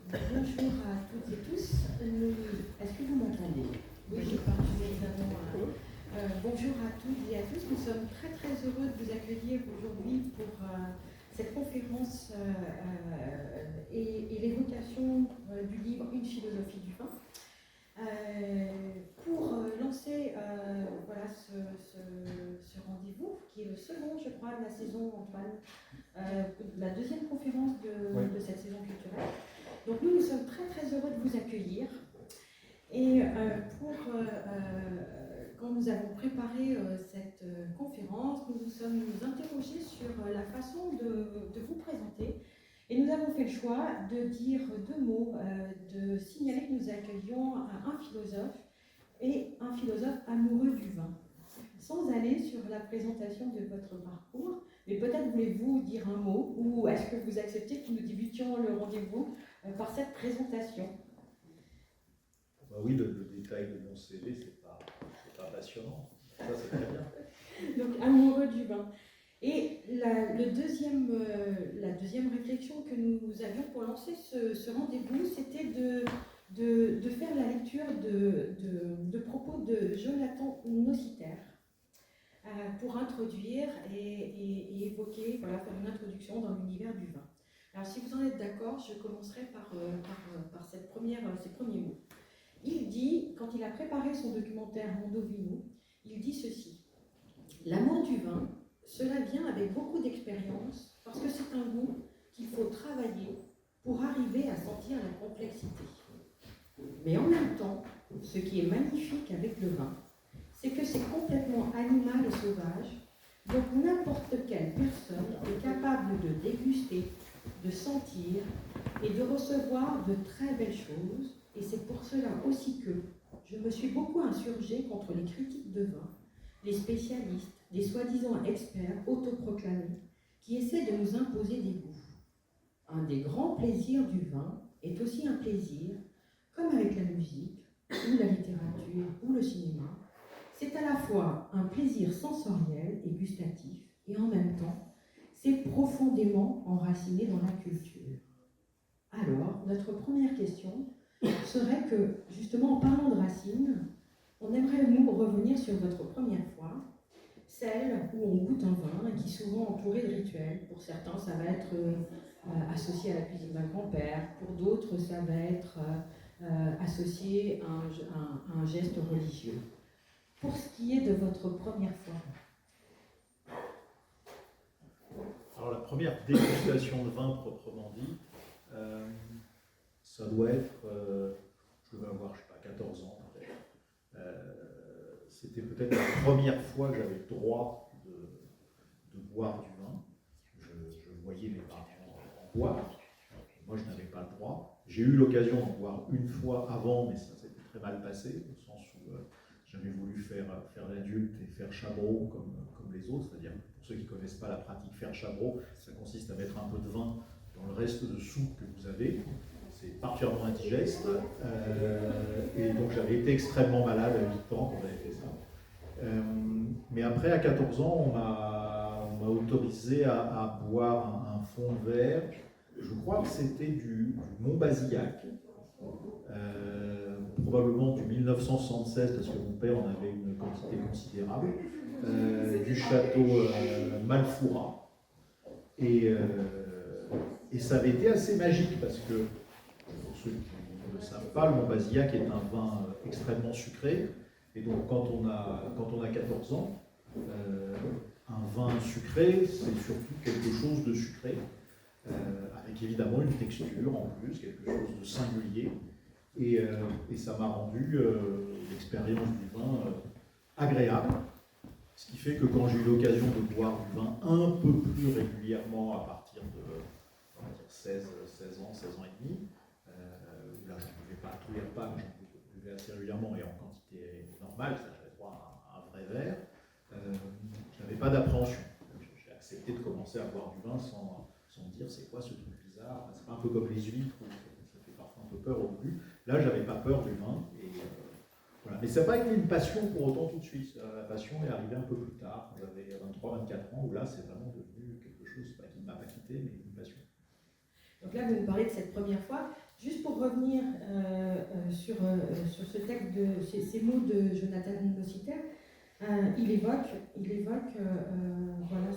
Bonjour à toutes et tous. Est-ce que vous m'entendez? Oui, je parle évidemment. Bonjour à toutes et à tous. Nous sommes très très heureux de vous accueillir aujourd'hui pour cette conférence et l'évocation du livre Une philosophie du vin. Pour lancer voilà, ce rendez-vous, qui est le second, je crois, de la saison, Antoine, la deuxième conférence de cette saison culturelle. Donc nous sommes très très heureux de vous accueillir. Et quand nous avons préparé cette conférence, nous nous sommes interrogés sur la façon de vous présenter. Et nous avons fait le choix de dire deux mots, de signaler que nous accueillions un philosophe et un philosophe amoureux du vin. Sans aller sur la présentation de votre parcours, mais peut-être voulez-vous dire un mot, ou est-ce que vous acceptez que nous débutions le rendez-vous par cette présentation? Bah oui, le détail de mon CV, c'est pas passionnant. Ça, c'est très bien. Donc, amoureux du vin. Et la deuxième réflexion que nous avions pour lancer ce rendez-vous, c'était de faire la lecture de propos de Jonathan Nociter pour introduire et évoquer, voilà, faire une introduction dans l'univers du vin. Alors, si vous en êtes d'accord, je commencerai par ces premiers mots. Il dit, quand il a préparé son documentaire Mondo Vino, il dit ceci: l'amour du vin, cela vient avec beaucoup d'expérience, parce que c'est un goût qu'il faut travailler pour arriver à sentir la complexité. Mais en même temps, ce qui est magnifique avec le vin, c'est que c'est complètement animal et sauvage, donc n'importe quelle personne est capable de déguster, de sentir et de recevoir de très belles choses. Et c'est pour cela aussi que je me suis beaucoup insurgée contre les critiques de vin, les spécialistes, les soi-disant experts autoproclamés qui essaient de nous imposer des goûts. Un des grands plaisirs du vin est aussi un plaisir, comme avec la musique, ou la littérature, ou le cinéma. C'est à la fois un plaisir sensoriel et gustatif, et en même temps, c'est profondément enraciné dans la culture. Alors, notre première question serait que, justement, en parlant de racines, on aimerait nous revenir sur votre première fois, celle où on goûte un vin et qui est souvent entouré de rituels. Pour certains, ça va être associé à la cuisine d'un grand-père. Pour d'autres, ça va être associé à un geste religieux. Pour ce qui est de votre première fois. Alors la première dégustation de vin proprement dit, ça doit être, je devais avoir, je sais pas, 14 ans peut-être. C'était peut-être la première fois que j'avais le droit de boire du vin. Je voyais mes parents en boire. Moi, je n'avais pas le droit. J'ai eu l'occasion d'en boire une fois avant, mais ça s'était très mal passé, au sens où j'avais voulu faire l'adulte et faire chabrot comme les autres. C'est-à-dire, pour ceux qui ne connaissent pas la pratique faire chabrot, ça consiste à mettre un peu de vin dans le reste de soupe que vous avez. C'est particulièrement indigeste. Et donc, j'avais été extrêmement malade à 8 ans quand j'avais fait ça. Mais après, à 14 ans, on m'a autorisé à boire un fond vert. Je crois que c'était du Montbazillac, probablement du 1976, parce que mon père en avait une quantité considérable, du château Malfoura. Et ça avait été assez magique, parce que, pour ceux qui ne le savent pas, le Montbazillac est un vin extrêmement sucré. Et donc, quand on a 14 ans, un vin sucré, c'est surtout quelque chose de sucré. Avec évidemment une texture en plus, quelque chose de singulier. Et ça m'a rendu l'expérience du vin agréable. Ce qui fait que quand j'ai eu l'occasion de boire du vin un peu plus régulièrement à partir de 16 ans, 16 ans et demi, où là je ne buvais pas tous les repas, mais j'en buvais assez régulièrement et en quantité normale, j'avais droit à un vrai verre, je n'avais pas d'appréhension. J'ai accepté de commencer à boire du vin sans me dire c'est quoi ce truc bizarre. C'est pas un peu comme les huîtres où ça fait parfois un peu peur au début. Là, j'avais pas peur du vin. Et, voilà. Mais ça n'a pas été une passion pour autant tout de suite. La passion est arrivée un peu plus tard, quand j'avais 23-24 ans, où là, c'est vraiment devenu quelque chose qui ne m'a pas quitté, mais une passion. Donc là, vous nous parlez de cette première fois. Juste pour revenir sur ce texte, ces mots de Jonathan Nossiter, il évoque voilà,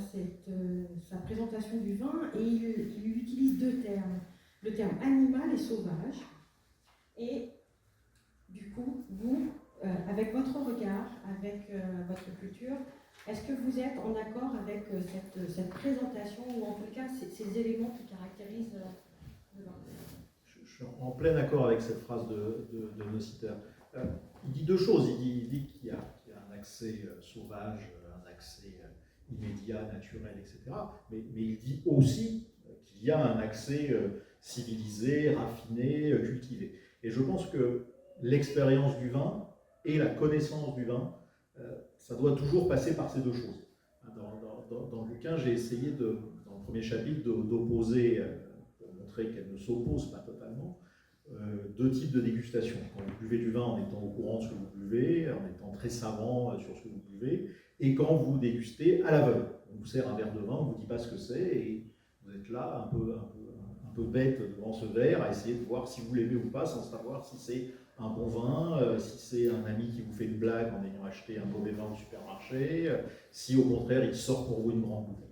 sa présentation du vin et il utilise deux termes, le terme animal et sauvage. Et du coup, vous, avec votre regard, avec votre culture, est-ce que vous êtes en accord avec cette présentation ou en tout cas ces éléments qui caractérisent le vin? Je suis en plein accord avec cette phrase de Nossiter. Il dit deux choses. Il dit qu'il y a un accès sauvage, un accès immédiat, naturel, etc. Mais il dit aussi qu'il y a un accès civilisé, raffiné, cultivé. Et je pense que l'expérience du vin et la connaissance du vin, ça doit toujours passer par ces deux choses. Dans le bouquin, j'ai essayé, dans le premier chapitre, d'opposer, pour montrer qu'elle ne s'oppose pas totalement, deux types de dégustation. Quand vous buvez du vin en étant au courant de ce que vous buvez, en étant très savant sur ce que vous buvez, et quand vous dégustez à l'aveugle. On vous sert un verre de vin, on ne vous dit pas ce que c'est, et vous êtes là un peu bête devant ce verre, à essayer de voir si vous l'aimez ou pas, sans savoir si c'est un bon vin, si c'est un ami qui vous fait une blague en ayant acheté un mauvais vin au supermarché, si au contraire il sort pour vous une grande bouteille.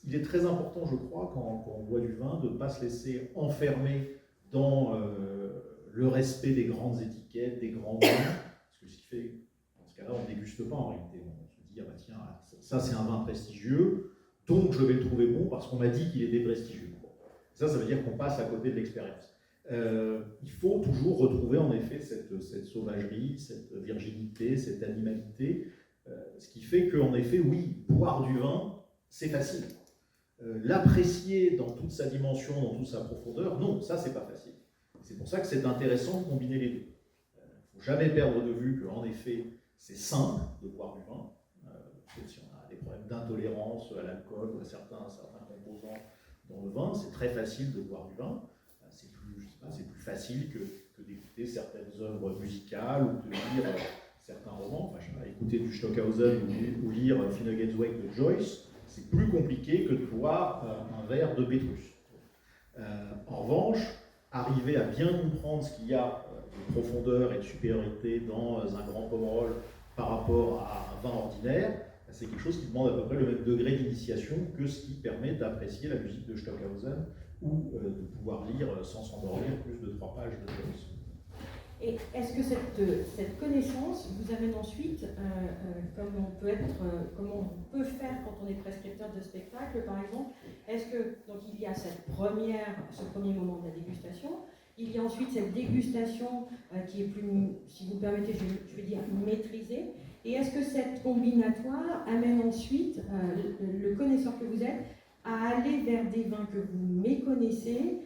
Il est très important, je crois, quand on boit du vin, de ne pas se laisser enfermer dans le respect des grandes étiquettes, des grands vins, parce que ce qui fait, dans ce cas-là, on ne déguste pas en réalité. On se dit, ah bah tiens, ça c'est un vin prestigieux, donc je vais le trouver bon parce qu'on m'a dit qu'il était prestigieux. Ça veut dire qu'on passe à côté de l'expérience. Il faut toujours retrouver en effet cette sauvagerie, cette virginité, cette animalité, ce qui fait qu'en effet, oui, boire du vin, c'est facile. L'apprécier dans toute sa dimension, dans toute sa profondeur, non, ça c'est pas facile. C'est pour ça que c'est intéressant de combiner les deux. Il ne faut jamais perdre de vue qu'en effet, c'est simple de boire du vin, si on a des problèmes d'intolérance à l'alcool ou à certains composants dans le vin, c'est très facile de boire du vin. C'est plus facile que d'écouter certaines œuvres musicales ou de lire certains romans. Enfin, écouter du Stockhausen ou lire Finnegans Wake de Joyce, c'est plus compliqué que de boire un verre de Pétrus. En revanche, arriver à bien comprendre ce qu'il y a de profondeur et de supériorité dans un grand pomerol par rapport à un vin ordinaire, c'est quelque chose qui demande à peu près le même degré d'initiation que ce qui permet d'apprécier la musique de Stockhausen ou de pouvoir lire sans s'endormir plus de 3 pages de Joyce. Et est-ce que cette connaissance vous amène ensuite, comment on peut faire quand on est prescripteur de spectacle, par exemple, est-ce que donc il y a ce premier moment de la dégustation, il y a ensuite cette dégustation qui est plus, si vous permettez, je vais dire maîtrisée, et est-ce que cette combinatoire amène ensuite le connaisseur que vous êtes à aller vers des vins que vous méconnaissez,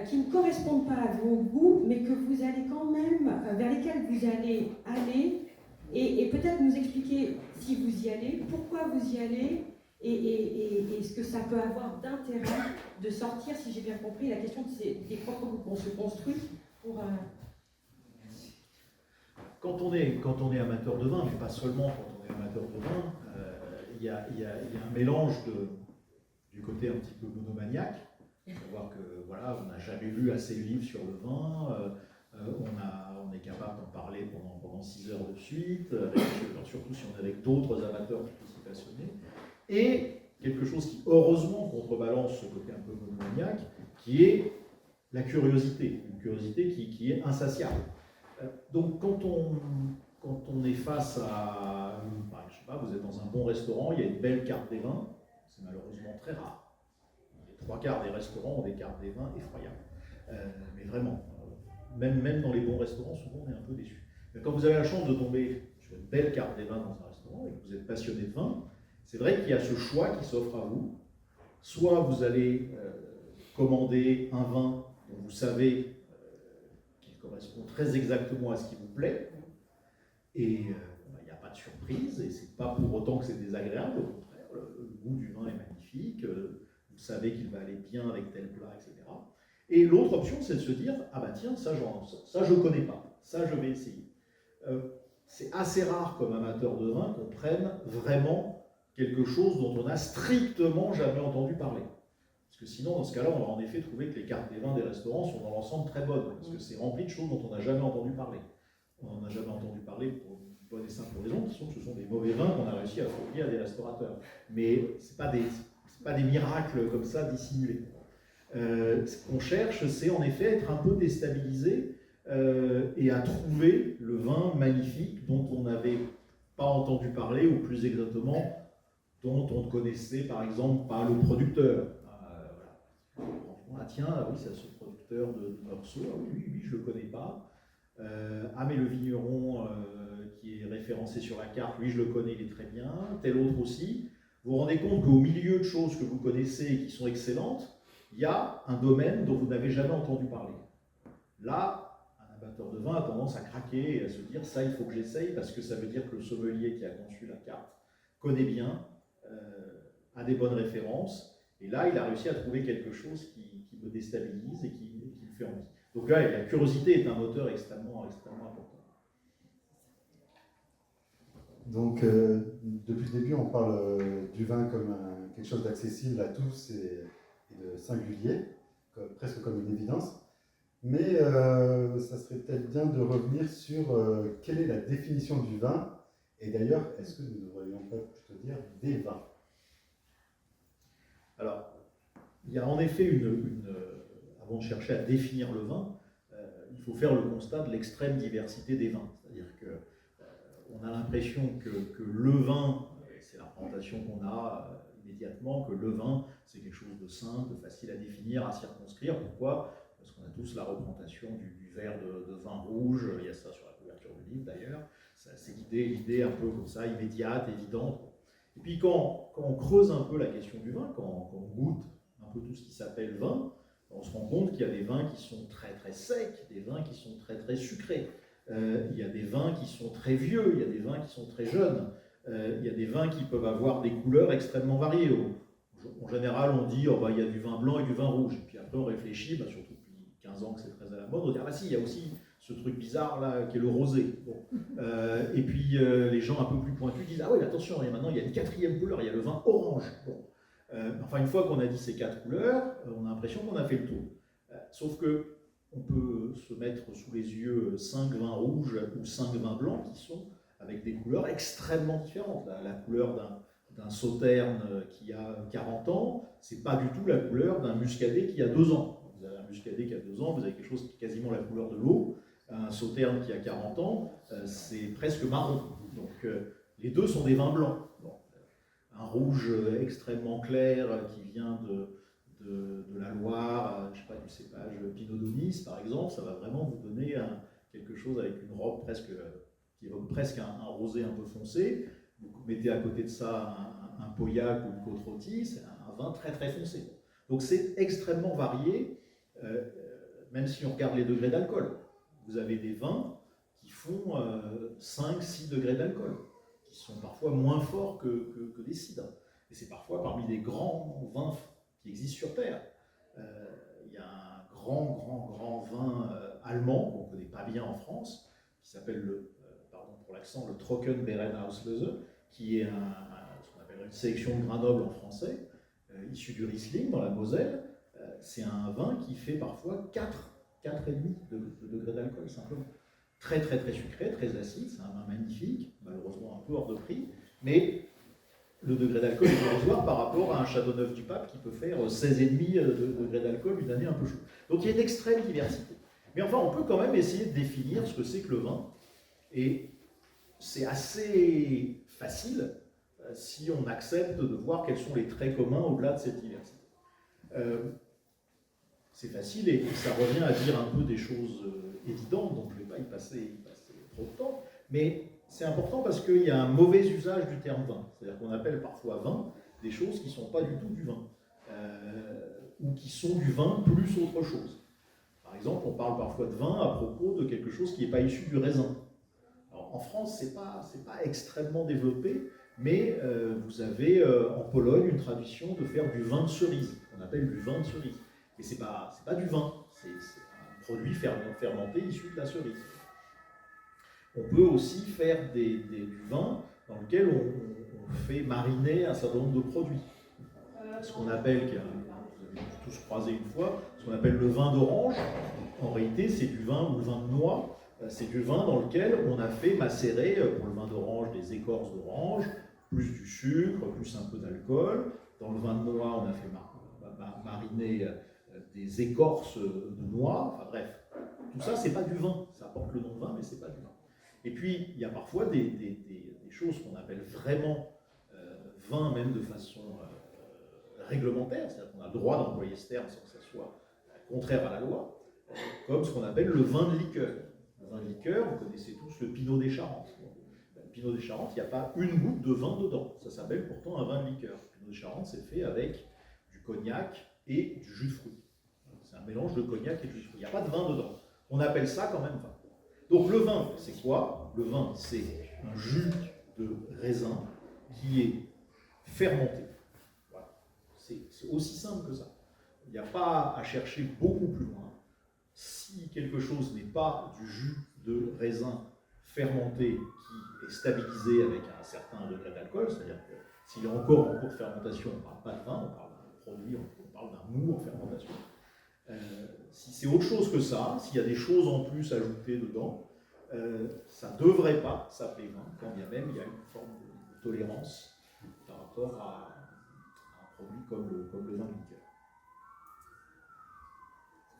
qui ne correspondent pas à vos goûts, mais que vous allez quand même, vers lesquels vous allez aller, et peut-être nous expliquer si vous y allez, pourquoi vous y allez, et ce que ça peut avoir d'intérêt de sortir, si j'ai bien compris, la question des propres goûts qu'on se construit pour... Quand on est amateur de vin, mais pas seulement quand on est amateur de vin, il y a un mélange du côté un petit peu monomaniaque. Savoir que voilà, on n'a jamais lu assez de livres sur le vin, on est capable d'en parler pendant 6 heures de suite, surtout si on est avec d'autres amateurs tout aussi passionnés. Et quelque chose qui heureusement contrebalance ce côté un peu monomaniaque, qui est la curiosité, une curiosité qui est insatiable. Donc quand on est face à, je sais pas, vous êtes dans un bon restaurant, il y a une belle carte des vins, c'est malheureusement très rare. 3/4 des restaurants ont des cartes des vins effroyables. Mais vraiment, même dans les bons restaurants, souvent on est un peu déçu. Mais quand vous avez la chance de tomber sur une belle carte des vins dans un restaurant et que vous êtes passionné de vin, c'est vrai qu'il y a ce choix qui s'offre à vous. Soit vous allez commander un vin dont vous savez qu'il correspond très exactement à ce qui vous plaît, et il n'y a pas de surprise, et c'est pas pour autant que c'est désagréable, au contraire, le goût du vin est magnifique. Vous savez qu'il va aller bien avec tel plat, etc. Et l'autre option, c'est de se dire, ah bah tiens, ça je ne connais pas, ça je vais essayer. C'est assez rare comme amateur de vin qu'on prenne vraiment quelque chose dont on n'a strictement jamais entendu parler. Parce que sinon, dans ce cas-là, on va en effet trouver que les cartes des vins des restaurants sont dans l'ensemble très bonnes, parce que c'est rempli de choses dont on n'a jamais entendu parler. On n'en a jamais entendu parler pour une bonne et simple raison, qui sont que ce sont des mauvais vins qu'on a réussi à fournir à des restaurateurs. Mais ce n'est pas des miracles comme ça dissimulés. Ce qu'on cherche, c'est en effet être un peu déstabilisé et à trouver le vin magnifique dont on n'avait pas entendu parler, ou plus exactement, dont on ne connaissait par exemple pas le producteur. Ah tiens, oui, c'est ce producteur de Meursault, ah oui, je ne le connais pas. Ah mais le vigneron qui est référencé sur la carte, lui je le connais, il est très bien, tel autre aussi. Vous vous rendez compte qu'au milieu de choses que vous connaissez et qui sont excellentes, il y a un domaine dont vous n'avez jamais entendu parler. Là, un abatteur de vin a tendance à craquer et à se dire ça il faut que j'essaye, parce que ça veut dire que le sommelier qui a conçu la carte connaît bien, a des bonnes références, et là il a réussi à trouver quelque chose qui me déstabilise et qui me fait envie. Donc là, la curiosité est un moteur extrêmement important. Donc, depuis le début, on parle du vin comme quelque chose d'accessible à tous et de singulier, presque comme une évidence. Mais ça serait peut-être bien de revenir sur quelle est la définition du vin. Et d'ailleurs, est-ce que nous ne devrions pas plutôt dire des vins? Alors, il y a en effet avant de chercher à définir le vin, il faut faire le constat de l'extrême diversité des vins. C'est-à-dire qu'on a l'impression que le vin, c'est la représentation qu'on a immédiatement, que le vin, c'est quelque chose de simple, de facile à définir, à circonscrire. Pourquoi? Parce qu'on a tous la représentation du verre de vin rouge, il y a ça sur la couverture du livre d'ailleurs. C'est l'idée un peu comme ça, immédiate, évidente. Et puis quand on creuse un peu la question du vin, quand on goûte un peu tout ce qui s'appelle vin, on se rend compte qu'il y a des vins qui sont très très secs, des vins qui sont très très sucrés. Il y a des vins qui sont très vieux, il y a des vins qui sont très jeunes. Il y a des vins qui peuvent avoir des couleurs extrêmement variées. En général, on dit il y a du vin blanc et du vin rouge. Et puis après, on réfléchit, surtout depuis 15 ans que c'est très à la mode, on dit si, il y a aussi ce truc bizarre là qui est le rosé. Bon. Et puis les gens un peu plus pointus disent oui, attention, maintenant il y a une quatrième couleur, il y a le vin orange. Bon. Enfin, une fois qu'on a dit ces 4 couleurs, on a l'impression qu'on a fait le tour. Sauf que on peut se mettre sous les yeux 5 vins rouges ou 5 vins blancs qui sont avec des couleurs extrêmement différentes. La couleur d'un sauterne qui a 40 ans, c'est pas du tout la couleur d'un muscadet qui a 2 ans. Vous avez un muscadet qui a 2 ans, vous avez quelque chose qui est quasiment la couleur de l'eau. Un sauterne qui a 40 ans, c'est presque marron. Donc les deux sont des vins blancs. Bon. Un rouge extrêmement clair qui vient de la Loire, je sais pas, du cépage Pinot Donis par exemple, ça va vraiment vous donner quelque chose avec une robe qui évoque presque un rosé un peu foncé. Vous mettez à côté de ça un Pauillac ou une Côte-Rôtie, c'est un vin très très foncé. Donc c'est extrêmement varié, même si on regarde les degrés d'alcool. Vous avez des vins qui font 5-6 degrés d'alcool, qui sont parfois moins forts que des cidres. Et c'est parfois parmi les grands vins qui existent sur Terre. Il y a un grand vin allemand qu'on ne connaît pas bien en France, qui s'appelle pardon pour l'accent, le Trockenbeerenauslese, qui est ce qu'on appelle une sélection de grains nobles en français, issu du Riesling dans la Moselle. C'est un vin qui fait parfois 4,5 degrés d'alcool simplement. Très très très sucré, très acide, c'est un vin magnifique, malheureusement un peu hors de prix, mais le degré d'alcool est dérisoire par rapport à un Châteauneuf du Pape qui peut faire 16,5 degrés d'alcool une année un peu chaude. Donc il y a une extrême diversité. Mais enfin, on peut quand même essayer de définir ce que c'est que le vin, et c'est assez facile si on accepte de voir quels sont les traits communs au-delà de cette diversité. C'est facile et ça revient à dire un peu des choses évidentes, donc je ne vais pas y passer trop de temps, mais c'est important parce qu'il y a un mauvais usage du terme vin. C'est-à-dire qu'on appelle parfois vin des choses qui ne sont pas du tout du vin, ou qui sont du vin plus autre chose. Par exemple, on parle parfois de vin à propos de quelque chose qui n'est pas issu du raisin. Alors, en France, ce n'est pas extrêmement développé, mais vous avez en Pologne une tradition de faire du vin de cerise, qu'on appelle du vin de cerise. Et ce n'est pas du vin, c'est un produit fermenté issu de la cerise. On peut aussi faire du vin dans lequel on fait mariner un certain nombre de produits. Ce qu'on appelle, vous tous croisé une fois, ce qu'on appelle le vin d'orange. En réalité, c'est du vin ou le vin de noix. C'est du vin dans lequel on a fait macérer, pour le vin d'orange, des écorces d'orange, plus du sucre, plus un peu d'alcool. Dans le vin de noix, on a fait mariner des écorces de noix. Enfin bref, tout ça, c'est pas du vin. Ça porte le nom de vin, mais c'est pas du vin. Et puis, il y a parfois des choses qu'on appelle vraiment vin, même de façon réglementaire, c'est-à-dire qu'on a le droit d'employer ce terme sans que ça soit contraire à la loi, comme ce qu'on appelle le vin de liqueur. Le vin de liqueur, vous connaissez tous le Pinot des Charentes. Le Pinot des Charentes, il n'y a pas une goutte de vin dedans. Ça s'appelle pourtant un vin de liqueur. Le Pinot des Charentes, c'est fait avec du cognac et du jus de fruits. C'est un mélange de cognac et de jus de fruits. Il n'y a pas de vin dedans. On appelle ça quand même vin. Donc le vin, c'est quoi? Le vin, c'est un jus de raisin qui est fermenté. Voilà. C'est aussi simple que ça. Il n'y a pas à chercher beaucoup plus loin. Si quelque chose n'est pas du jus de raisin fermenté qui est stabilisé avec un certain degré d'alcool, c'est-à-dire que s'il est encore en cours de fermentation, on ne parle pas de vin, on parle d'un produit, on parle d'un mou en fermentation. Si c'est autre chose que ça, s'il y a des choses en plus ajoutées dedans, ça ne devrait pas s'appeler vin, quand bien même il y a une forme de tolérance par rapport à un produit comme le vin de liqueur.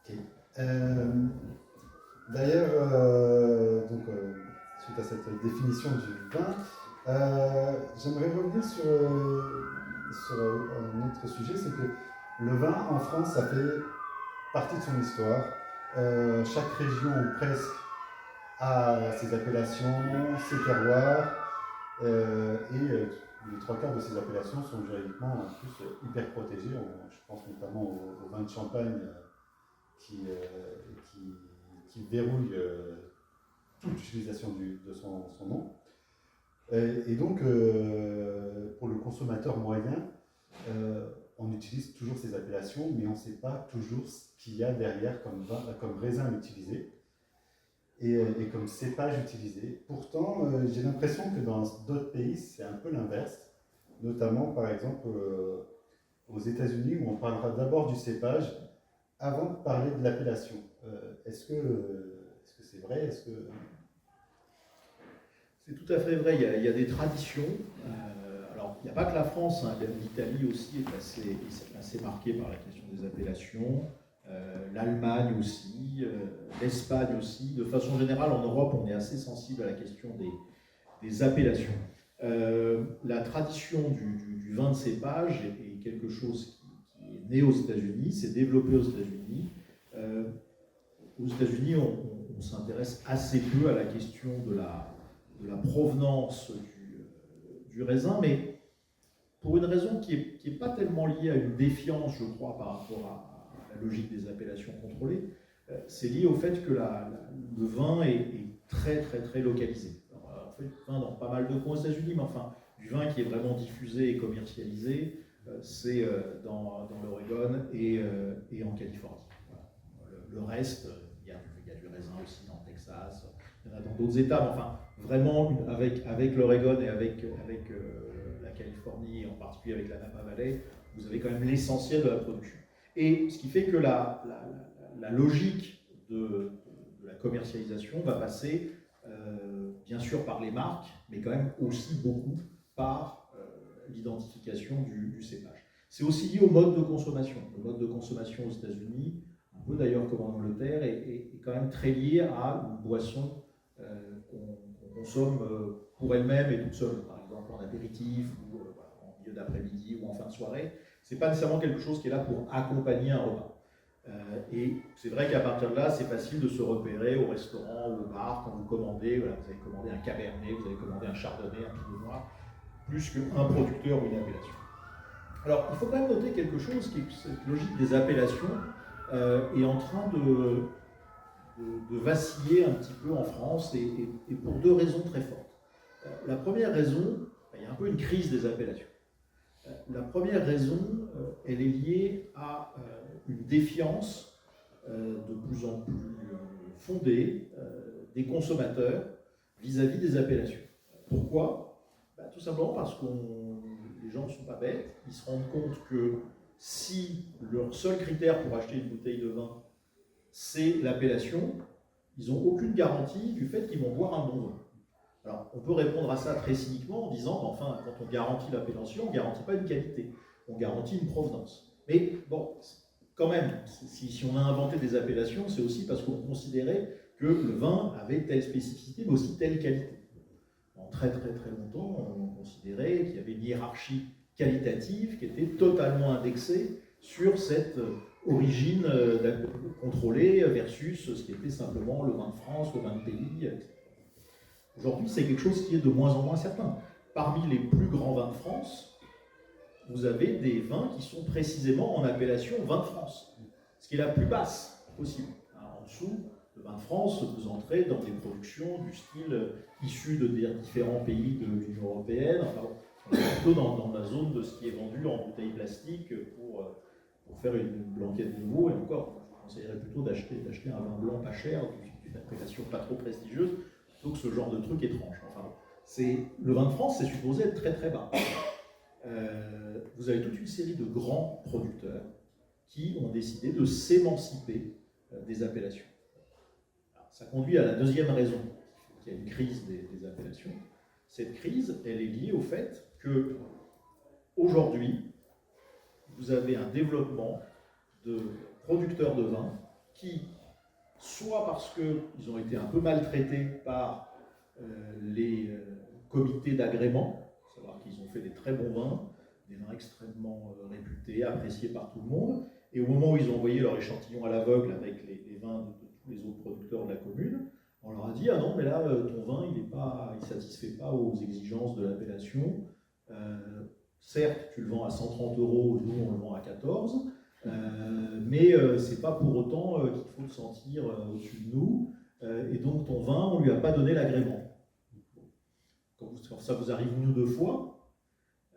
Okay. D'ailleurs, suite à cette définition du vin, j'aimerais revenir sur un autre sujet, c'est que le vin en France, ça fait partie de son histoire. Chaque région presque a ses appellations, ses terroirs, et les trois quarts de ces appellations sont juridiquement en plus hyper protégées. Je pense notamment au vin de Champagne qui verrouille toute l'utilisation de son nom. Et donc, pour le consommateur moyen, on utilise toujours ces appellations, mais on ne sait pas toujours ce qu'il y a derrière comme raisin utilisé et comme cépage utilisé. Pourtant, j'ai l'impression que dans d'autres pays, c'est un peu l'inverse, notamment par exemple aux États-Unis, où on parlera d'abord du cépage avant de parler de l'appellation. Est-ce que c'est vrai? C'est tout à fait vrai, il y a des traditions. Alors, il n'y a pas que la France, hein. L'Italie aussi est assez marquée par la question des appellations, l'Allemagne aussi, l'Espagne aussi. De façon générale, en Europe, on est assez sensible à la question des appellations. La tradition du vin de cépage est quelque chose qui est né aux États-Unis, s'est développé aux États-Unis. Aux États-Unis, on s'intéresse assez peu à la question de la provenance du raisin, mais pour une raison qui est pas tellement liée à une défiance, je crois, par rapport à la logique des appellations contrôlées. C'est lié au fait que le vin est très très très localisé. Alors, on fait du vin dans pas mal de coins aux États-Unis, mais enfin, du vin qui est vraiment diffusé et commercialisé, c'est dans l'Oregon et en Californie. Voilà. Le reste, il y a du raisin aussi dans le Texas, il y en a dans d'autres États, mais enfin, vraiment, avec l'Oregon et avec la Californie, et en particulier avec la Napa Valley, vous avez quand même l'essentiel de la production. Et ce qui fait que la logique de la commercialisation va passer, bien sûr, par les marques, mais quand même aussi beaucoup par l'identification du cépage. C'est aussi lié au mode de consommation. Le mode de consommation aux États-Unis, un peu d'ailleurs comme en Angleterre, est quand même très lié à une boisson qu'on consomme pour elle-même et toute seule, par exemple en apéritif ou en milieu d'après-midi ou en fin de soirée. Ce n'est pas nécessairement quelque chose qui est là pour accompagner un repas. Et c'est vrai qu'à partir de là, c'est facile de se repérer au restaurant ou au bar quand vous commandez. Voilà, vous avez commandé un cabernet, vous avez commandé un chardonnay, un pinot noir, plus qu'un producteur ou une appellation. Alors, il faut quand même noter quelque chose, qui est que cette logique des appellations est en train de vaciller un petit peu en France et pour deux raisons très fortes. La première raison, il y a un peu une crise des appellations. La première raison, elle est liée à une défiance de plus en plus fondée des consommateurs vis-à-vis des appellations. Pourquoi? Tout simplement parce que les gens ne sont pas bêtes, ils se rendent compte que si leur seul critère pour acheter une bouteille de vin, c'est l'appellation, ils n'ont aucune garantie du fait qu'ils vont boire un bon vin. Alors, on peut répondre à ça très cyniquement en disant, enfin, quand on garantit l'appellation, on ne garantit pas une qualité, on garantit une provenance. Mais bon, quand même, si on a inventé des appellations, c'est aussi parce qu'on considérait que le vin avait telle spécificité, mais aussi telle qualité. En très très très longtemps, on considérait qu'il y avait une hiérarchie qualitative qui était totalement indexée sur cette origine contrôlée versus ce qui était simplement le vin de France, le vin de pays, etc. Aujourd'hui, c'est quelque chose qui est de moins en moins certain. Parmi les plus grands vins de France, vous avez des vins qui sont précisément en appellation vin de France, ce qui est la plus basse possible. En dessous, le vin de France, vous entrez dans des productions du style issu de différents pays de l'Union européenne. Enfin, on est plutôt dans la zone de ce qui est vendu en bouteilles plastiques pour faire une blanquette de veau. Et encore, je conseillerais plutôt d'acheter un vin blanc pas cher, d'une appellation pas trop prestigieuse, plutôt que ce genre de truc étrange. Enfin, le vin de France, c'est supposé être très très bas. Vous avez toute une série de grands producteurs qui ont décidé de s'émanciper des appellations. Alors, ça conduit à la deuxième raison qu'il y a une crise des appellations. Cette crise, elle est liée au fait que aujourd'hui, vous avez un développement de producteurs de vin qui, soit parce qu'ils ont été un peu maltraités par les comités d'agrément, à savoir qu'ils ont fait des très bons vins, des vins extrêmement réputés, appréciés par tout le monde, et au moment où ils ont envoyé leur échantillon à l'aveugle avec les vins de tous les autres producteurs de la commune, on leur a dit « Ah non, mais là, ton vin, il ne satisfait pas aux exigences de l'appellation. Certes, tu le vends à 130 €, nous, on le vend à 14 €. Mais ce n'est pas pour autant qu'il faut le sentir au-dessus de nous, et donc ton vin, on ne lui a pas donné l'agrément. Quand ça vous arrive une ou deux fois,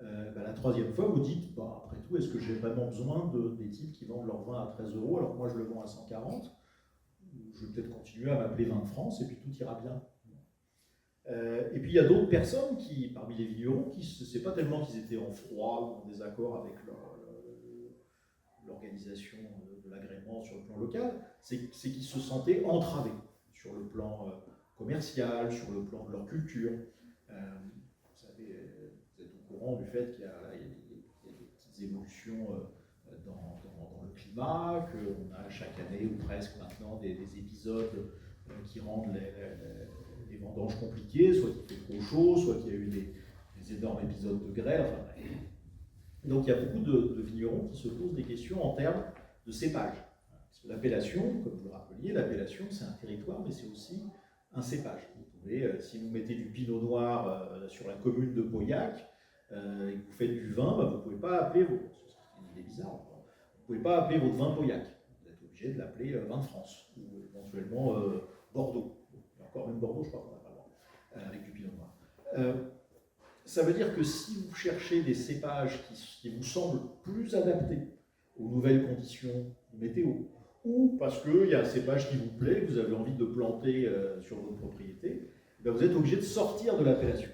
la troisième fois, vous dites, après tout, est-ce que j'ai vraiment besoin des types qui vendent leur vin à 13 € alors que moi je le vends à 140 €? Je vais peut-être continuer à m'appeler Vin de France et puis tout ira bien. Et puis il y a d'autres personnes qui, parmi les vignerons, c'est pas tellement qu'ils étaient en froid ou en désaccord avec l'organisation de l'agrément sur le plan local, c'est qu'ils se sentaient entravés sur le plan commercial, sur le plan de leur culture. Vous savez, vous êtes au courant du fait qu'il y a des petites évolutions dans le climat, qu'on a chaque année ou presque maintenant des épisodes qui rendent les vendanges compliquées, soit qu'il fait trop chaud, soit qu'il y a eu des énormes épisodes de grêle. Enfin, donc il y a beaucoup de vignerons qui se posent des questions en termes de cépage. Parce que l'appellation, comme vous le rappeliez, l'appellation c'est un territoire, mais c'est aussi un cépage. Vous pouvez, si vous mettez du pinot noir sur la commune de Pauillac et que vous faites du vin, vous ne pouvez pas appeler c'est bizarre, vous pouvez pas appeler votre vin Pauillac. Vous êtes obligé de l'appeler vin de France ou éventuellement Bordeaux. Et encore même Bordeaux, je crois qu'on n'a pas le droit avec du pinot noir. Ça veut dire que si vous cherchez des cépages qui vous semblent plus adaptés aux nouvelles conditions météo, ou parce qu'il y a un cépage qui vous plaît, que vous avez envie de planter sur votre propriété, vous êtes obligé de sortir de l'appellation.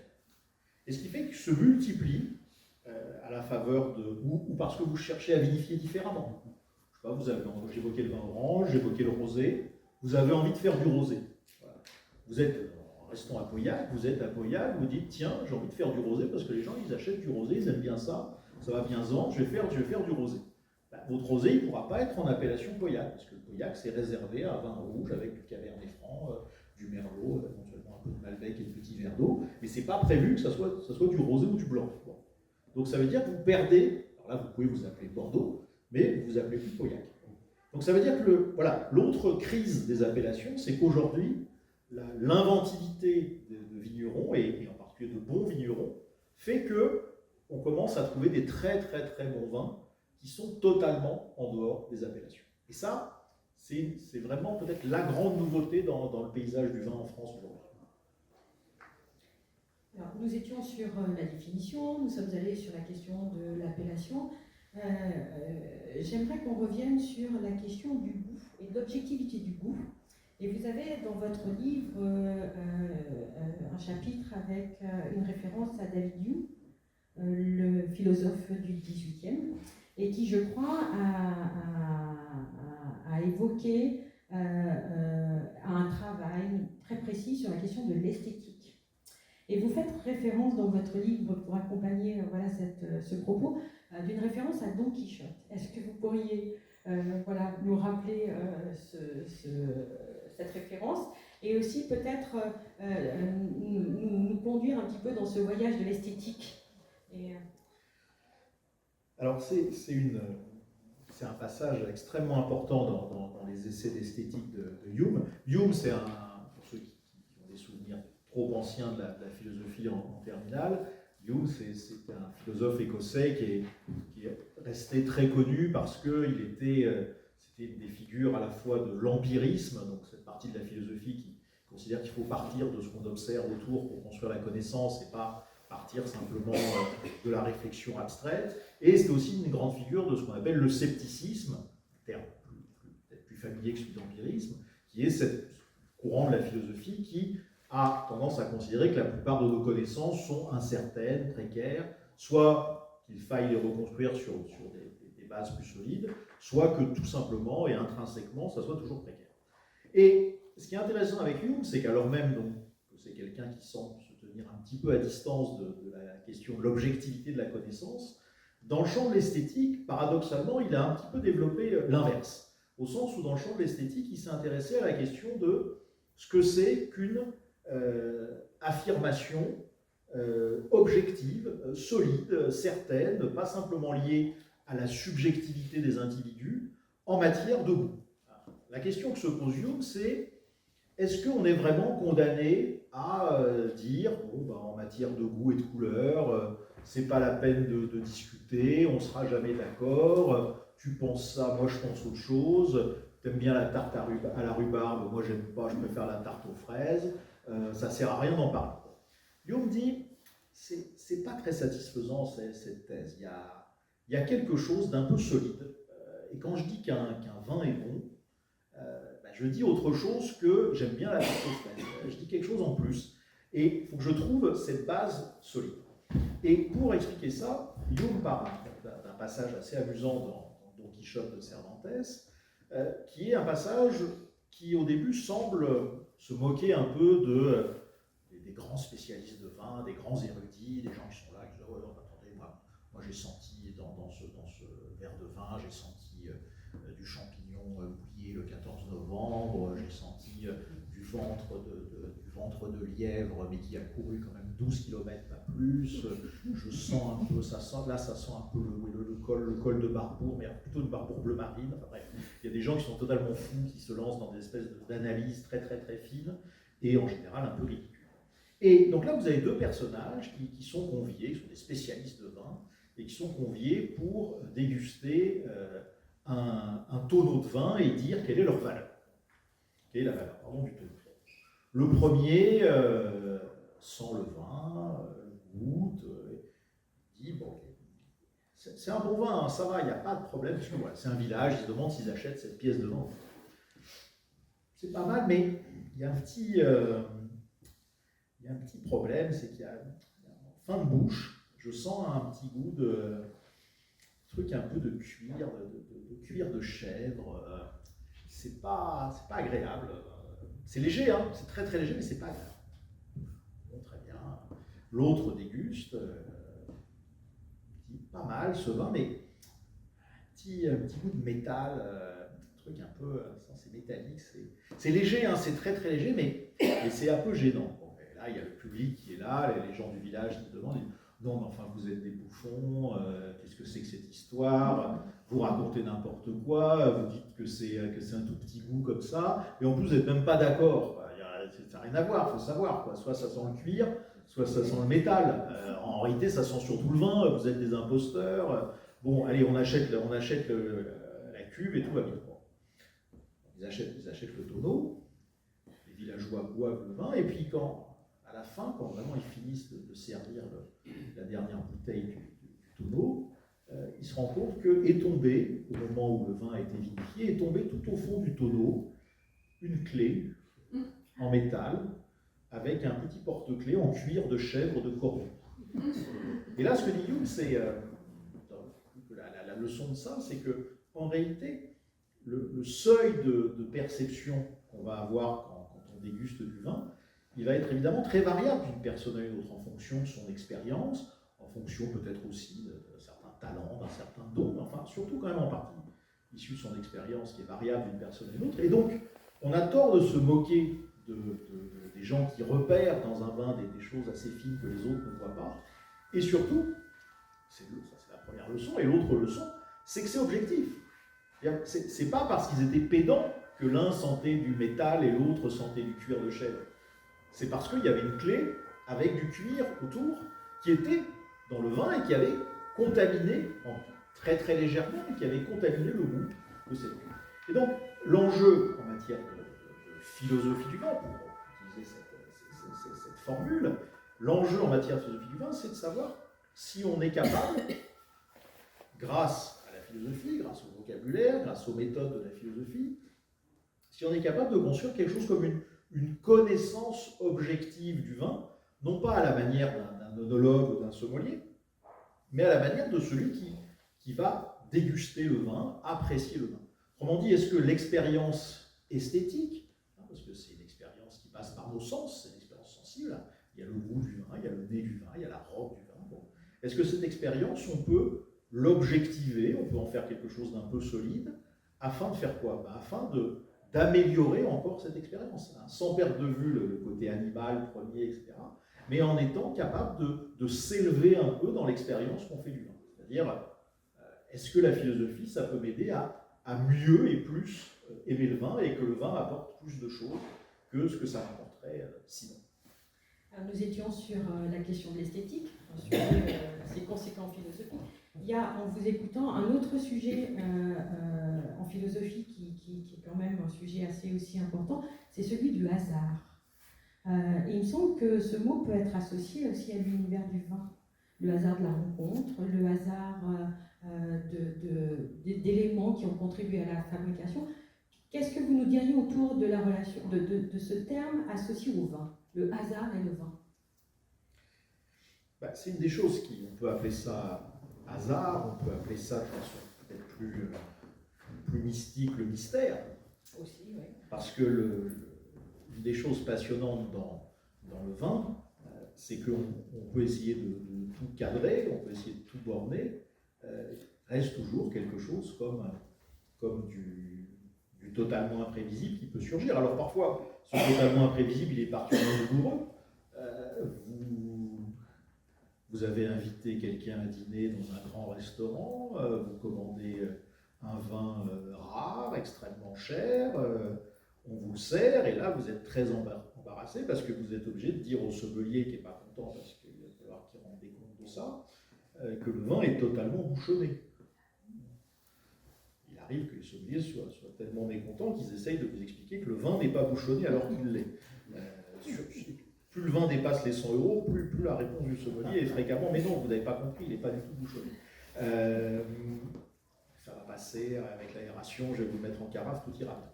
Et ce qui fait que se multiplie à la faveur de... ou parce que vous cherchez à vinifier différemment. Je sais pas, j'évoquais le vin orange, j'évoquais le rosé, vous avez envie de faire du rosé. Voilà. Vous êtes... Restons à Pauillac, vous êtes à Pauillac, vous dites tiens, j'ai envie de faire du rosé parce que les gens ils achètent du rosé, ils aiment bien ça va bien vendre, je vais faire du rosé. Votre rosé il ne pourra pas être en appellation Pauillac, parce que le Pauillac c'est réservé à un vin rouge avec du Cabernet Franc, du Merlot, éventuellement un peu de Malbec et de petits verres d'eau, mais c'est pas prévu que ça soit du rosé ou du blanc. Bon. Donc ça veut dire que vous perdez, alors là vous pouvez vous appeler Bordeaux, mais vous vous appelez plus Pauillac. Donc ça veut dire que l'autre crise des appellations, c'est qu'aujourd'hui, l'inventivité de vignerons, et en particulier de bons vignerons, fait qu'on commence à trouver des très très très bons vins qui sont totalement en dehors des appellations. Et ça, c'est vraiment peut-être la grande nouveauté dans le paysage du vin en France aujourd'hui. Alors, nous étions sur la définition, nous sommes allés sur la question de l'appellation. J'aimerais qu'on revienne sur la question du goût et de l'objectivité du goût. Et vous avez dans votre livre un chapitre avec une référence à David Hume, le philosophe du XVIIIe. et qui, je crois, a évoqué un travail très précis sur la question de l'esthétique. Et vous faites référence dans votre livre, pour accompagner voilà, ce propos, d'une référence à Don Quichotte. Est-ce que vous pourriez voilà, nous rappeler cette référence et aussi peut-être nous conduire un petit peu dans ce voyage de l'esthétique Alors c'est un passage extrêmement important dans les essais d'esthétique de Hume. Hume, c'est pour ceux qui ont des souvenirs trop anciens de la philosophie en terminale, Hume, c'est un philosophe écossais qui est resté très connu parce que c'était une des figures à la fois de l'empirisme, donc cette partie de la philosophie qui considère qu'il faut partir de ce qu'on observe autour pour construire la connaissance et pas partir simplement de la réflexion abstraite. Et c'est aussi une grande figure de ce qu'on appelle le scepticisme, un terme peut-être plus familier que celui d'empirisme, qui est ce courant de la philosophie qui a tendance à considérer que la plupart de nos connaissances sont incertaines, précaires, soit qu'il faille les reconstruire sur des bases plus solides, soit que tout simplement et intrinsèquement, ça soit toujours précaire. Et ce qui est intéressant avec Hume, c'est qu'alors même donc, que c'est quelqu'un qui semble se tenir un petit peu à distance de la question de l'objectivité de la connaissance, dans le champ de l'esthétique, paradoxalement, il a un petit peu développé l'inverse, au sens où dans le champ de l'esthétique, il s'est intéressé à la question de ce que c'est qu'une affirmation objective, solide, certaine, pas simplement liée à la subjectivité des individus, en matière de goût. La question que se pose Hume, c'est est-ce qu'on est vraiment condamné à dire, bon, ben, en matière de goût et de couleur, c'est pas la peine de discuter, on sera jamais d'accord, tu penses ça, moi je pense autre chose, t'aimes bien la tarte à la rhubarbe, moi j'aime pas, je préfère la tarte aux fraises, ça sert à rien d'en parler. Hume dit, c'est pas très satisfaisant cette thèse, il y a quelque chose d'un peu solide, et quand je dis qu'un vin est bon, je dis autre chose que j'aime bien la tarte aux fraises. Je dis quelque chose en plus. Et il faut que je trouve cette base solide. Et pour expliquer ça, Hume parle d'un passage assez amusant dans Don Quichotte de Cervantes, qui est un passage qui au début semble se moquer un peu des grands spécialistes de vin, des grands érudits, des gens qui sont là, qui disent oh, non, attendez, moi j'ai senti dans ce verre de vin, j'ai senti du champignon mouillé le 14 novembre, j'ai senti du ventre de lièvre, mais qui a couru quand même 12 km, pas plus. Je sens un peu, ça sent un peu le col de Barbour, mais plutôt de Barbour bleu marine. Enfin bref, il y a des gens qui sont totalement fous, qui se lancent dans des espèces d'analyses très très très fines, et en général un peu ridicules. Et donc là, vous avez deux personnages qui sont conviés, qui sont des spécialistes de vin, et qui sont conviés pour déguster un tonneau de vin et dire quelle est leur valeur. Quelle est la valeur, pardon, du tonneau. Le premier sent le vin, goûte, dit bon, c'est un bon vin, hein, ça va, il n'y a pas de problème, parce que voilà, c'est un village, ils se demandent s'ils achètent cette pièce de vin. C'est pas mal, mais il y a un petit problème, c'est qu'il y a en fin de bouche, je sens un petit goût de truc un peu de cuir de chèvre. C'est pas agréable. C'est léger, hein, c'est très très léger, mais c'est pas agréable. Bon, très bien. L'autre déguste. Dit pas mal ce vin, mais un petit goût de métal, un truc un peu, c'est métallique. C'est léger, hein, c'est très très léger, mais c'est un peu gênant. Bon, là, il y a le public qui est là, les gens du village qui demandent. Non, mais enfin, vous êtes des bouffons, qu'est-ce que c'est que cette histoire? Vous racontez n'importe quoi, vous dites que c'est un tout petit goût comme ça, et en plus, vous n'êtes même pas d'accord. Ça n'a rien à voir, il faut savoir. Quoi. Soit ça sent le cuir, soit ça sent le métal. En réalité, ça sent surtout le vin, vous êtes des imposteurs. Bon, allez, on achète la cuve et tout va bien. Bon. Ils achètent le tonneau, les villageois boivent le vin, et puis à la fin, quand vraiment ils finissent de servir la dernière bouteille du tonneau, ils se rendent compte qu'est tombé, au moment où le vin a été vinifié, est tombé tout au fond du tonneau une clé en métal avec un petit porte-clés en cuir de chèvre de Cordoue. Et là, ce que dit Hume, c'est leçon de ça, c'est que en réalité, le seuil de perception qu'on va avoir quand on déguste du vin, il va être évidemment très variable d'une personne à une autre en fonction de son expérience, en fonction peut-être aussi de certains talents, d'un certain don, enfin surtout quand même en partie issu de son expérience qui est variable d'une personne à une autre. Et donc, on a tort de se moquer des gens qui repèrent dans un vin des choses assez fines que les autres ne voient pas. Et surtout, ça c'est la première leçon, et l'autre leçon, c'est que c'est objectif. C'est pas parce qu'ils étaient pédants que l'un sentait du métal et l'autre sentait du cuir de chèvre. C'est parce qu'il y avait une clé avec du cuir autour qui était dans le vin et qui avait contaminé, très très légèrement, et qui avait contaminé le goût de cette clé. Et donc, l'enjeu en matière de philosophie du vin, pour utiliser cette formule, l'enjeu en matière de philosophie du vin, c'est de savoir si on est capable, grâce à la philosophie, grâce au vocabulaire, grâce aux méthodes de la philosophie, si on est capable de construire quelque chose comme une connaissance objective du vin, non pas à la manière d'un œnologue ou d'un sommelier, mais à la manière de celui qui va déguster le vin, apprécier le vin. Autrement dit, est-ce que l'expérience esthétique, parce que c'est une expérience qui passe par nos sens, c'est une expérience sensible, il y a le goût du vin, il y a le nez du vin, il y a la robe du vin, bon. Est-ce que cette expérience, on peut l'objectiver, on peut en faire quelque chose d'un peu solide, afin de faire quoi? Afin d'améliorer encore cette expérience, sans perdre de vue le côté animal, premier, etc., mais en étant capable de s'élever un peu dans l'expérience qu'on fait du vin. C'est-à-dire, est-ce que la philosophie, ça peut m'aider à mieux et plus aimer le vin et que le vin apporte plus de choses que ce que ça rapporterait sinon? Alors, nous étions sur la question de l'esthétique, un sujet assez conséquent en philosophie. Il y a, en vous écoutant, un autre sujet en philosophie qui est quand même un sujet assez aussi important, c'est celui du hasard. Et il me semble que ce mot peut être associé aussi à l'univers du vin. Le hasard de la rencontre, le hasard d'éléments qui ont contribué à la fabrication. Qu'est-ce que vous nous diriez autour de la relation, de ce terme associé au vin, le hasard et le vin? C'est une des choses on peut appeler ça hasard, on peut appeler ça de façon peut-être plus mystique, le mystère. Aussi, oui. Parce que une des choses passionnantes dans le vin, c'est qu'on peut essayer de tout cadrer, on peut essayer de tout borner, reste toujours quelque chose comme du totalement imprévisible qui peut surgir. Alors parfois, ce totalement imprévisible, il est particulièrement douloureux. Vous avez invité quelqu'un à dîner dans un grand restaurant, vous commandez un vin rare, extrêmement cher, on vous le sert, et là vous êtes très embarrassé parce que vous êtes obligé de dire au sommelier qui n'est pas content parce qu'il va falloir qu'il rende des comptes de ça, que le vin est totalement bouchonné. Il arrive que les sommeliers soient tellement mécontents qu'ils essayent de vous expliquer que le vin n'est pas bouchonné alors qu'il l'est. Plus le vin dépasse les 100 €, plus la réponse du sommelier est fréquemment « mais non, vous n'avez pas compris, il n'est pas du tout bouchonné ». Ça va passer avec l'aération, je vais vous le mettre en carafe, tout ira bien.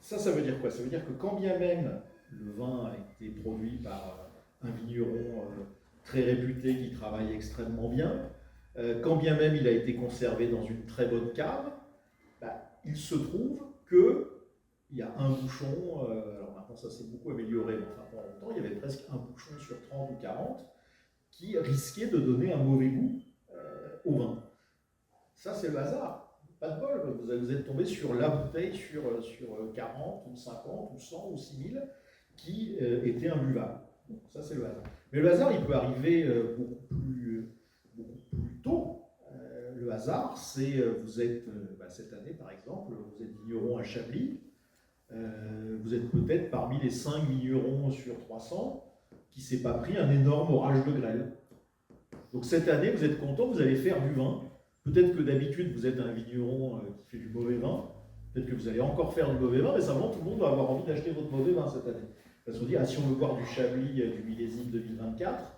Ça veut dire quoi? Ça veut dire que quand bien même le vin a été produit par un vigneron très réputé qui travaille extrêmement bien, quand bien même il a été conservé dans une très bonne cave, il se trouve qu'il y a un bouchon, alors maintenant ça s'est beaucoup amélioré, mais enfin pendant longtemps, il y avait presque un bouchon sur 30 ou 40 qui risquait de donner un mauvais goût au vin. Ça c'est le hasard. Pas de bol, vous êtes tombé sur la bouteille sur 40 ou 50 ou 100 ou 6000 qui était imbuvable. Donc ça c'est le hasard. Mais le hasard il peut arriver beaucoup plus tôt. Le hasard c'est, vous êtes, cette année par exemple, vous êtes vigneron à Chablis, vous êtes peut-être parmi les 5 vignerons sur 300 qui ne s'est pas pris un énorme orage de grêle. Donc cette année vous êtes content, vous allez faire du vin. Peut-être que d'habitude, vous êtes un vigneron qui fait du mauvais vin. Peut-être que vous allez encore faire du mauvais vin, mais simplement, tout le monde va avoir envie d'acheter votre mauvais vin cette année. Parce qu'on dit, si on veut boire du Chablis du millésime 2024,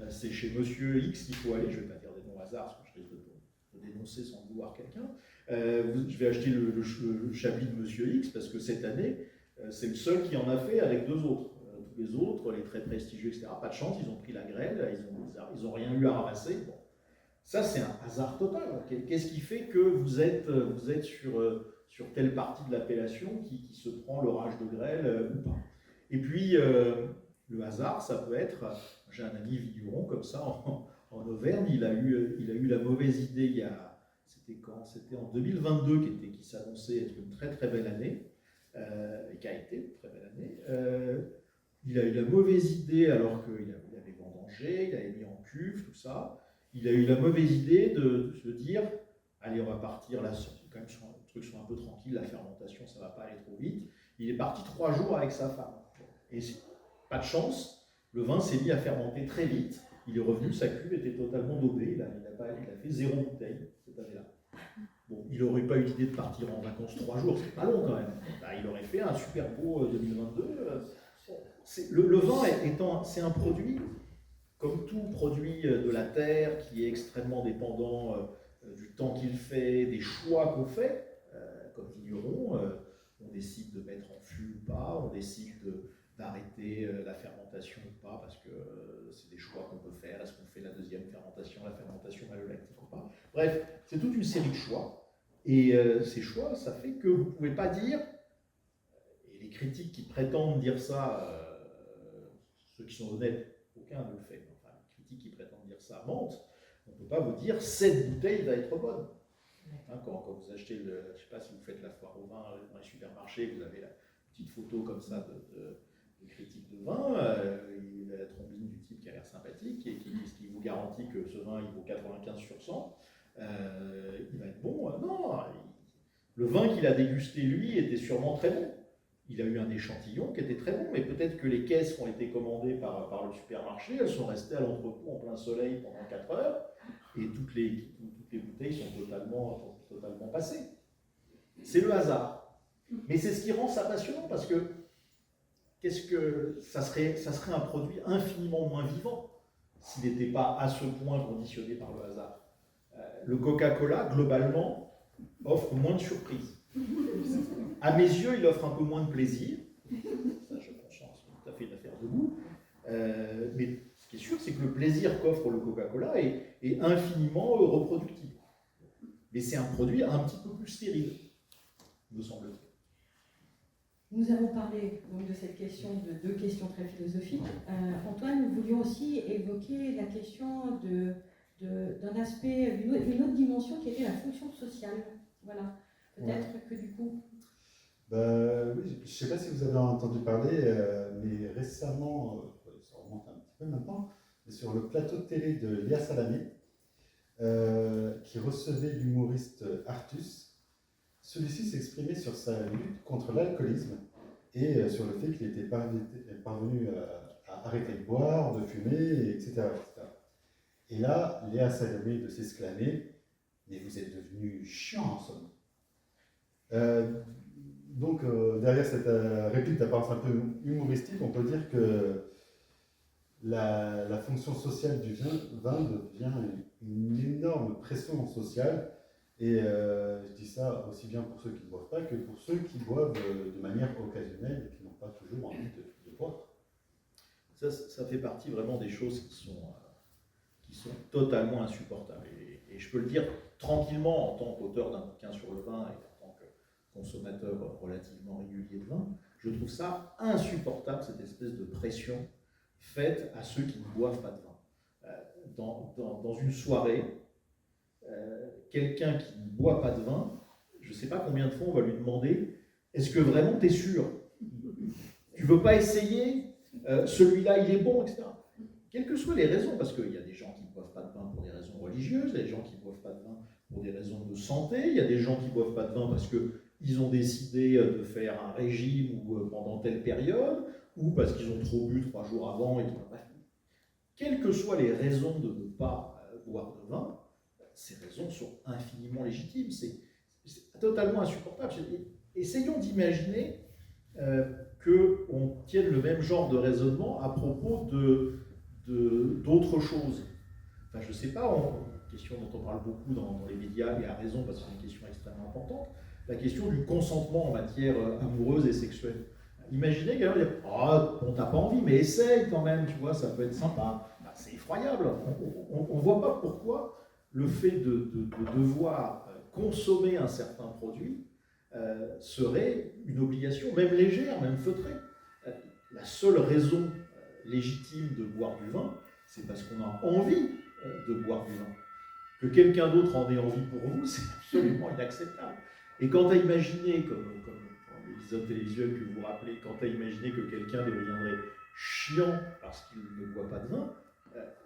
c'est chez Monsieur X qu'il faut aller. Je ne vais pas dire des noms au hasard, parce que je risque de dénoncer sans vouloir quelqu'un. Je vais acheter le Chablis de Monsieur X, parce que cette année, c'est le seul qui en a fait avec 2 autres. Tous les autres, les très prestigieux, etc., pas de chance, ils ont pris la grêle, ils n'ont rien eu à ramasser. Bon. Ça, c'est un hasard total. Qu'est-ce qui fait que vous êtes sur telle partie de l'appellation qui se prend l'orage de grêle ou pas? Et puis, le hasard, ça peut être, j'ai un ami vigneron comme ça en Auvergne, il a eu la mauvaise idée c'était quand? C'était en 2022 qui s'annonçait être une très très belle année, et qui a été une très belle année. Il a eu la mauvaise idée alors qu'il avait vendangé, il avait mis en cuve, tout ça. Il a eu la mauvaise idée de se dire, allez, on va partir là, quand même les trucs sont un peu tranquilles, la fermentation, ça va pas aller trop vite. Il est parti 3 jours avec sa femme. Et pas de chance, le vin s'est mis à fermenter très vite. Il est revenu, sa cuve était totalement dopée. Il a fait 0 bouteille cette année-là. Bon, il n'aurait pas eu l'idée de partir en vacances 3 jours, c'est pas long quand même. Il aurait fait un super beau 2022. Le vin c'est un produit, comme tout produit de la terre, qui est extrêmement dépendant du temps qu'il fait, des choix qu'on fait, comme vigneron. On décide de mettre en fût ou pas, on décide d'arrêter la fermentation ou pas, parce que c'est des choix qu'on peut faire. Est-ce qu'on fait la deuxième fermentation, la fermentation malolactique ou pas? Bref, c'est toute une série de choix. Et ces choix, ça fait que vous ne pouvez pas dire, et les critiques qui prétendent dire ça, ceux qui sont honnêtes, aucun ne le fait, enfin, les critiques qui prétendent dire ça mentent. On ne peut pas vous dire cette bouteille va être bonne. Hein, quand vous achetez, je ne sais pas si vous faites la foire au vin dans les supermarchés, vous avez la petite photo comme ça de critique de vin, il a la trombine du type qui a l'air sympathique et qui vous garantit que ce vin il vaut 95 sur 100, il va être bon. Non, le vin qu'il a dégusté lui était sûrement très bon. Il a eu un échantillon qui était très bon, mais peut-être que les caisses qui ont été commandées par le supermarché, elles sont restées à l'entrepôt en plein soleil pendant 4 heures, et toutes les bouteilles sont totalement passées. C'est le hasard. Mais c'est ce qui rend ça passionnant, parce que ça serait un produit infiniment moins vivant s'il n'était pas à ce point conditionné par le hasard. Le Coca-Cola, globalement, offre moins de surprises. À mes yeux, il offre un peu moins de plaisir. Ça, je pense, c'est tout à fait une affaire de goût. Mais ce qui est sûr, c'est que le plaisir qu'offre le Coca-Cola est infiniment reproductible. Mais c'est un produit un petit peu plus stérile, me semble-t-il. Nous avons parlé donc de cette question, de 2 questions très philosophiques. Antoine, nous voulions aussi évoquer la question d'un aspect, une autre dimension qui était la fonction sociale. Voilà. Peut-être que du coup... Oui, je ne sais pas si vous avez entendu parler, mais récemment, ça remonte un petit peu maintenant, mais sur le plateau de télé de Léa Salamé, qui recevait l'humoriste Artus, celui-ci s'exprimait sur sa lutte contre l'alcoolisme et sur le fait qu'il était parvenu à arrêter de boire, de fumer, etc. Et là, Léa Salamé de s'exclamer « Mais vous êtes devenu chiant en somme ». Donc, derrière cette réplique d'apparence un peu humoristique, on peut dire que la fonction sociale du vin devient une énorme pression sociale. Et je dis ça aussi bien pour ceux qui ne boivent pas que pour ceux qui boivent de manière occasionnelle et qui n'ont pas toujours envie de boire. Ça fait partie vraiment des choses qui sont totalement insupportables. Et je peux le dire tranquillement en tant qu'auteur d'un bouquin sur le vin et en tant que consommateur relativement régulier de vin, je trouve ça insupportable, cette espèce de pression faite à ceux qui ne boivent pas de vin. Dans une soirée, quelqu'un qui ne boit pas de vin, je ne sais pas combien de fois on va lui demander « Est-ce que vraiment tu es sûr? Tu ne veux pas essayer? Celui-là, il est bon, etc. » Quelles que soient les raisons, parce qu'il y a des gens qui ne boivent pas de vin pour des raisons religieuses, il y a des gens qui ne boivent pas de vin pour des raisons de santé, il y a des gens qui ne boivent pas de vin parce qu'ils ont décidé de faire un régime ou pendant telle période, ou parce qu'ils ont trop bu 3 jours avant. Quelles que soient les raisons de ne pas boire de vin, ces raisons sont infiniment légitimes. C'est totalement insupportable. Essayons d'imaginer qu'on tienne le même genre de raisonnement à propos d'autres choses. Enfin, je ne sais pas, une question dont on parle beaucoup dans les médias, et à raison parce que c'est une question extrêmement importante, la question du consentement en matière amoureuse et sexuelle. Imaginez quelqu'un dire « Ah, on t'a pas envie, mais essaye quand même, tu vois, ça peut être sympa. » C'est effroyable. On ne voit pas pourquoi le fait de devoir consommer un certain produit serait une obligation, même légère, même feutrée. La seule raison légitime de boire du vin, c'est parce qu'on a envie de boire du vin. Que quelqu'un d'autre en ait envie pour vous, c'est absolument inacceptable. Et quant à imaginer, comme l'épisode télévisuel que vous vous rappelez, quant à imaginer que quelqu'un deviendrait chiant parce qu'il ne boit pas de vin,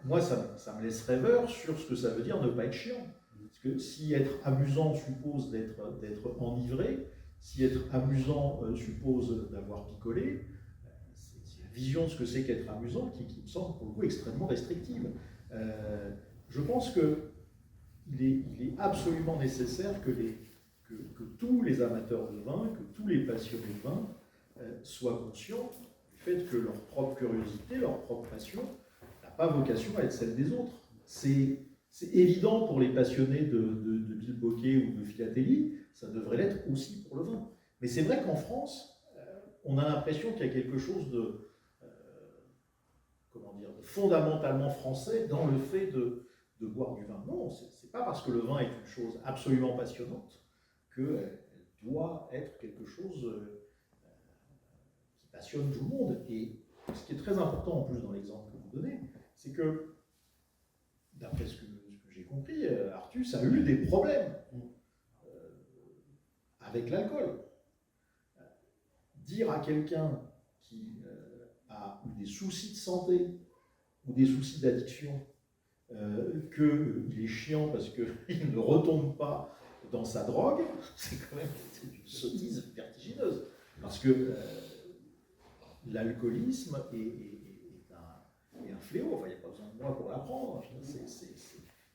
moi ça me laisse rêveur sur ce que ça veut dire ne pas être chiant. Parce que si être amusant suppose d'être enivré, si être amusant suppose d'avoir picolé, c'est la vision de ce que c'est qu'être amusant qui me semble pour le coup extrêmement restrictive. Je pense qu'il est absolument nécessaire que tous les amateurs de vin, que tous les passionnés de vin soient conscients du fait que leur propre curiosité, leur propre passion n'a pas vocation à être celle des autres. C'est évident pour les passionnés de bilboquet ou de philatélie, ça devrait l'être aussi pour le vin. Mais c'est vrai qu'en France, on a l'impression qu'il y a quelque chose de fondamentalement français dans le fait de boire du vin. Non, c'est pas parce que le vin est une chose absolument passionnante qu'elle doit être quelque chose qui passionne tout le monde. Et ce qui est très important en plus dans l'exemple que vous donnez, c'est que, d'après ce que j'ai compris, Artus a eu des problèmes avec l'alcool. Dire à quelqu'un qui a eu des soucis de santé ou des soucis d'addiction qu'il est chiant parce qu'il ne retombe pas dans sa drogue, c'est quand même une sottise vertigineuse. Parce que l'alcoolisme est un fléau. Enfin, il n'y a pas besoin de moi pour l'apprendre.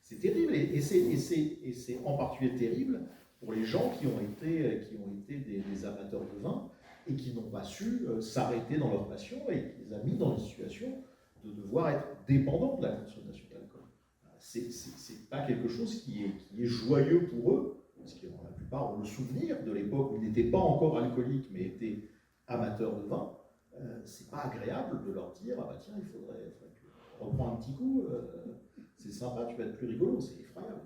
C'est terrible. Et c'est en particulier terrible pour les gens qui ont été des amateurs de vin et qui n'ont pas su s'arrêter dans leur passion et qui les a mis dans une situation de devoir être dépendants de la consommation d'alcool. C'est pas quelque chose qui est joyeux pour eux, parce que la plupart ont le souvenir de l'époque où ils n'étaient pas encore alcooliques mais étaient amateurs de vin. C'est pas agréable de leur dire ah bah tiens, il faudrait que tu reprends un petit coup, c'est sympa, tu vas être plus rigolo, c'est effroyable.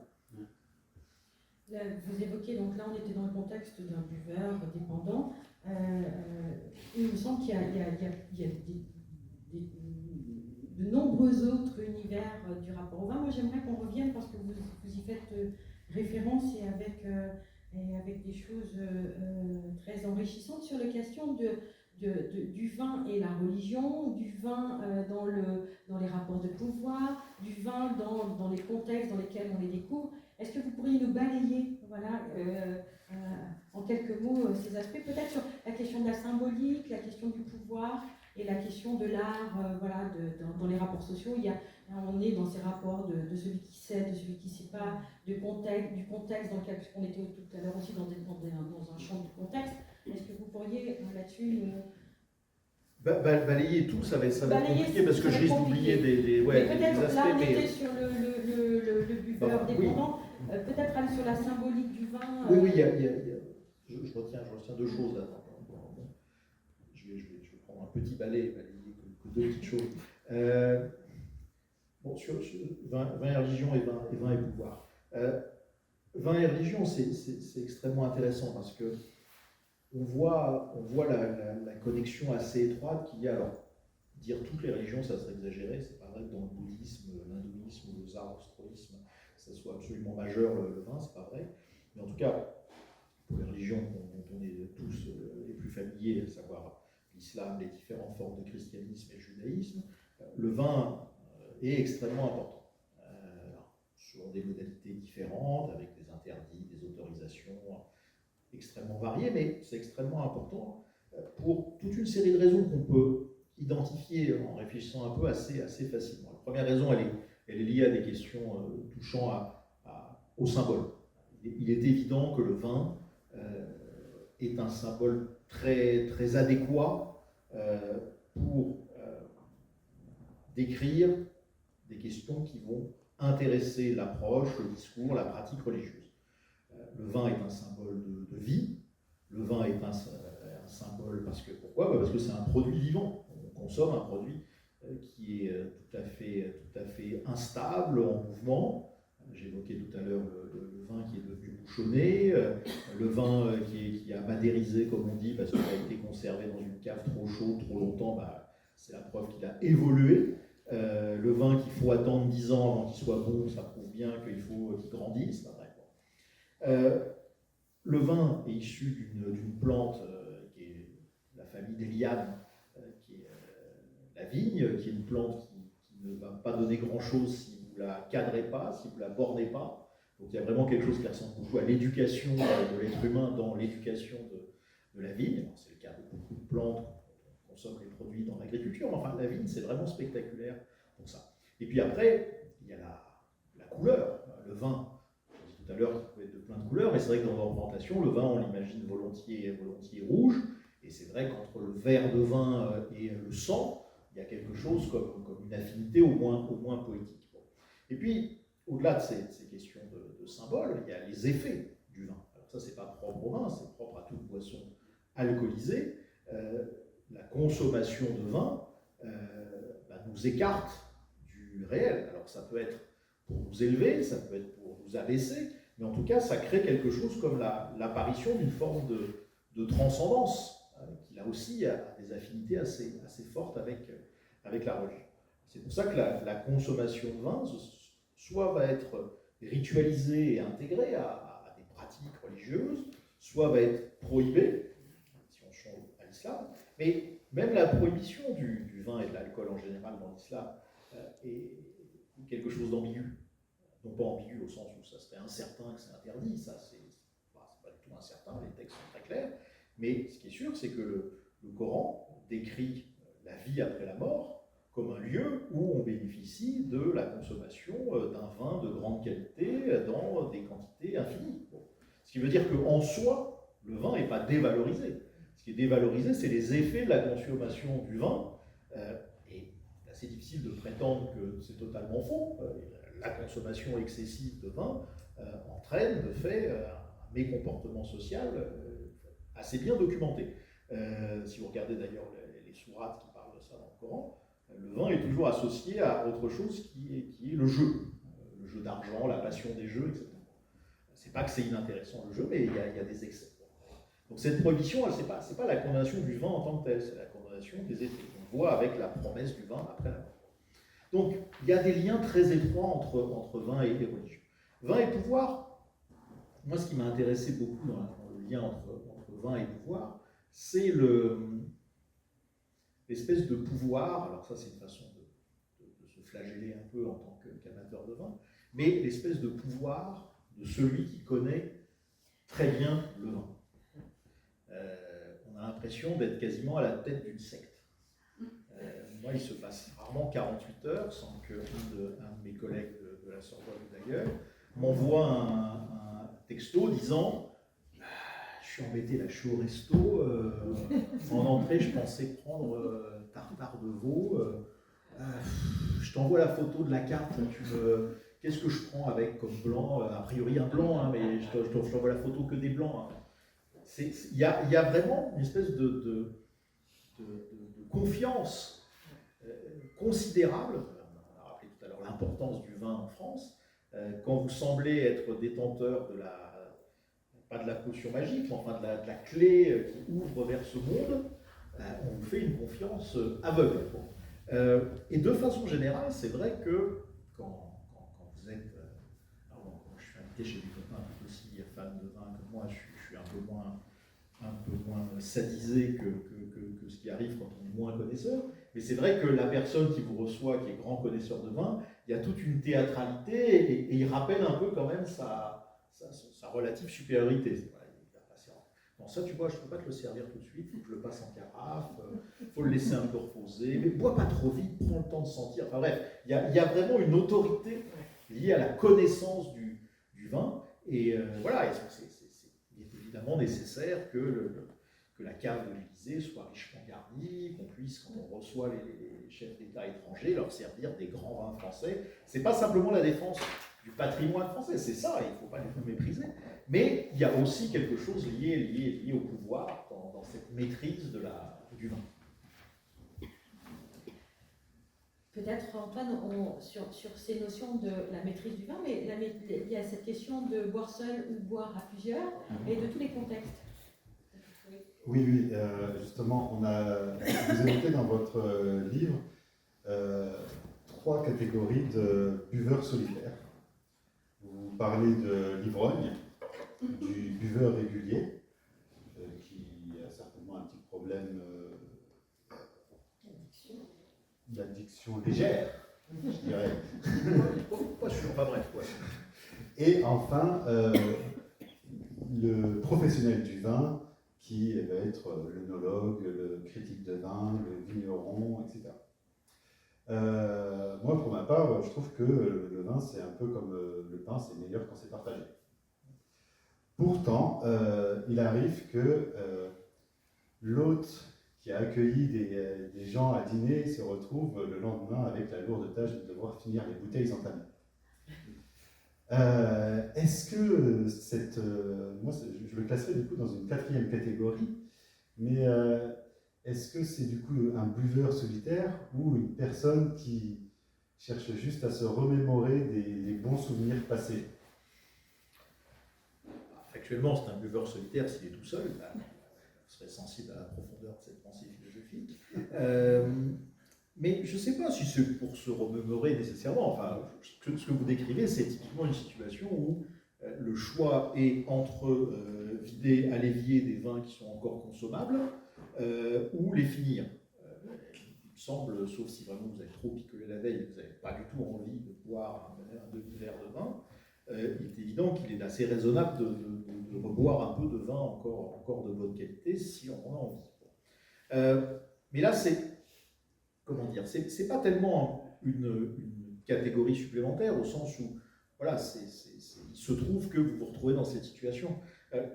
Là, vous évoquez, donc là on était dans le contexte d'un buveur dépendant. Il me semble qu'il y a de nombreux autres univers du rapport au vin. Moi j'aimerais qu'on revienne, parce que vous y faites référence et avec des choses très enrichissantes sur la question du vin et la religion, du vin dans les rapports de pouvoir, du vin dans les contextes dans lesquels on les découvre. Est-ce que vous pourriez nous balayer, voilà, en quelques mots, ces aspects, peut-être sur la question de la symbolique, la question du pouvoir et la question de l'art, voilà, dans les rapports sociaux. On est dans ces rapports de celui qui sait, de celui qui ne sait pas, du contexte dans lequel, puisqu'on était tout à l'heure aussi dans un champ de contexte. Est-ce que vous pourriez là-dessus nous... Balayer tout, ça va être compliqué parce que je risque d'oublier des aspects. Là, on était sur le buveur dépendant. Oui. Peut-être aller sur la symbolique du vin. Oui, je retiens deux choses là. Je vais prendre un petit balayer que deux petites choses. Sur vin et religion et vin et pouvoir. Vin et religion, c'est extrêmement intéressant parce que on voit la connexion assez étroite qu'il y a. Alors, dire toutes les religions, ça serait exagéré. C'est pas vrai que dans le bouddhisme, l'hindouisme ou le zoroastrisme, ça soit absolument majeur le vin, c'est pas vrai. Mais en tout cas, pour les religions dont on est tous les plus familiers, à savoir l'islam, les différentes formes de christianisme et le judaïsme, le vin est extrêmement important. Sur des modalités différentes, avec des interdits, des autorisations extrêmement variées, mais c'est extrêmement important pour toute une série de raisons qu'on peut identifier en réfléchissant un peu assez facilement. La première raison, elle est liée à des questions touchant au symbole. Il est évident que le vin est un symbole très, très adéquat pour décrire des questions qui vont intéresser l'approche, le discours, la pratique religieuse. Le vin est un symbole de vie. Le vin est un symbole pourquoi ? Parce que c'est un produit vivant. On consomme un produit qui est tout à fait instable, en mouvement, J'évoquais tout à l'heure le vin qui est devenu bouchonné, le vin qui a madérisé, comme on dit, parce qu'il a été conservé dans une cave trop chaude, trop longtemps, c'est la preuve qu'il a évolué. Le vin qu'il faut attendre 10 ans avant qu'il soit bon, ça prouve bien qu'il faut qu'il grandisse. Le vin est issu d'une plante qui est la famille des lianes, qui est la vigne, qui est une plante qui ne va pas donner grand-chose si vous ne la cadrez pas, si vous ne la bornez pas. Donc il y a vraiment quelque chose qui ressemble beaucoup à l'éducation de l'être humain dans l'éducation de la vigne. C'est le cas de beaucoup de plantes, on consomme les produits dans l'agriculture, mais enfin la vigne c'est vraiment spectaculaire pour ça. Et puis après, il y a la couleur, le vin. Je disais tout à l'heure qu'il pouvait être de plein de couleurs, mais c'est vrai que dans l'ornementation, le vin on l'imagine volontiers rouge, et c'est vrai qu'entre le verre de vin et le sang, il y a quelque chose comme une affinité au moins poétique. Et puis, au-delà de ces questions de symboles, il y a les effets du vin. Alors ça, c'est pas propre au vin, c'est propre à toute boisson alcoolisée. La consommation de vin nous écarte du réel. Alors ça peut être pour nous élever, ça peut être pour nous abaisser, mais en tout cas, ça crée quelque chose comme l'apparition d'une forme de transcendance, qui là aussi a des affinités assez fortes avec la religion. C'est pour ça que la consommation de vin soit va être ritualisée et intégrée à des pratiques religieuses, soit va être prohibée, si on change à l'islam. Mais même la prohibition du vin et de l'alcool en général dans l'islam est quelque chose d'ambigu. Non pas ambigu au sens où ça serait incertain que c'est interdit, ça c'est pas du tout incertain, les textes sont très clairs. Mais ce qui est sûr, c'est que le Coran décrit la vie après la mort comme un lieu où on bénéficie de la consommation d'un vin de grande qualité dans des quantités infinies. Bon. Ce qui veut dire qu'en soi, le vin n'est pas dévalorisé. Ce qui est dévalorisé, c'est les effets de la consommation du vin. Et c'est assez difficile de prétendre que c'est totalement faux. La consommation excessive de vin entraîne de fait un mécomportement social assez bien documenté. Si vous regardez d'ailleurs les sourates qui parlent de ça dans le Coran, le vin est toujours associé à autre chose qui est le jeu d'argent, la passion des jeux, etc. C'est pas que c'est inintéressant le jeu, mais il y a des excès. Donc cette prohibition, c'est pas la condamnation du vin en tant que tel, c'est la condamnation des effets qu'on voit avec la promesse du vin après la mort. Donc il y a des liens très étroits entre vin et religion. Vin et pouvoir, moi ce qui m'a intéressé beaucoup dans le lien entre vin et pouvoir, c'est l'espèce de pouvoir, alors ça c'est une façon de se flageller un peu en tant qu'amateur de vin, mais l'espèce de pouvoir de celui qui connaît très bien le vin. On a l'impression d'être quasiment à la tête d'une secte. Moi, il se passe rarement 48 heures sans qu'un de mes collègues de la Sorbonne d'ailleurs m'envoie un texto disant je suis embêté, là, je suis au resto, en entrée, je pensais prendre tartare de veau, je t'envoie la photo de la carte, qu'est-ce que je prends avec comme blanc, a priori un blanc, hein, mais je t'envoie la photo que des blancs. Hein. Il y a vraiment une espèce de confiance considérable, on a rappelé tout à l'heure l'importance du vin en France, quand vous semblez être détenteur pas de la potion magique, mais enfin de la clé qui ouvre vers ce monde, on vous fait une confiance aveugle. Et de façon générale, c'est vrai que quand vous êtes... alors, quand je suis invité chez des copains tout aussi fans de vin que moi, je suis un peu moins sadisé que ce qui arrive quand on est moins connaisseur. Mais c'est vrai que la personne qui vous reçoit, qui est grand connaisseur de vin, il y a toute une théâtralité et il rappelle un peu quand même sa relative supériorité. Voilà, bon, ça, tu vois, je ne peux pas te le servir tout de suite, il faut que je le passe en carafe, il faut le laisser un peu reposer, mais bois pas trop vite, prends le temps de sentir. Enfin bref, il y a vraiment une autorité liée à la connaissance du vin. Et voilà, il est évidemment nécessaire que la cave de l'Élysée soit richement garnie, qu'on puisse, quand on reçoit les chefs d'État étrangers, leur servir des grands vins français. C'est pas simplement la défense du patrimoine français, c'est ça, il ne faut pas du tout mépriser, mais il y a aussi quelque chose lié au pouvoir dans cette maîtrise du vin. peut-être Antoine, sur ces notions de la maîtrise du vin, mais il y a cette question de boire seul ou boire à plusieurs, et de tous les contextes. Oui, justement, vous évoquez dans votre livre 3 catégories de buveurs solitaires. Vous parlez de l'ivrogne, du buveur régulier, qui a certainement un petit problème d'addiction légère, je dirais. Pas sûr, pas bref. Ouais. Et enfin, le professionnel du vin, qui va être l'œnologue, le critique de vin, le vigneron, etc. Moi, pour ma part, je trouve que le vin, c'est un peu comme le pain, c'est meilleur quand c'est partagé. Pourtant, il arrive que l'hôte qui a accueilli des gens à dîner se retrouve le lendemain avec la lourde tâche de devoir finir les bouteilles entamées. Est-ce que moi, je le classerais du coup dans une 4e catégorie, mais est-ce que c'est du coup un buveur solitaire ou une personne qui cherche juste à se remémorer des bons souvenirs passés? Actuellement, c'est un buveur solitaire s'il est tout seul. Vous serez sensible à la profondeur de cette pensée philosophique. Mais je ne sais pas si c'est pour se remémorer nécessairement. Enfin, ce que vous décrivez, c'est typiquement une situation où le choix est entre vider à l'évier des vins qui sont encore consommables ou les finir. Il me semble, sauf si vraiment vous avez trop picolé la veille et que vous n'avez pas du tout envie de boire un demi-verre de vin, il est évident qu'il est assez raisonnable de reboire un peu de vin encore de bonne qualité si on en a envie. Mais là, comment dire, c'est pas tellement une catégorie supplémentaire au sens où, voilà, il se trouve que vous vous retrouvez dans cette situation.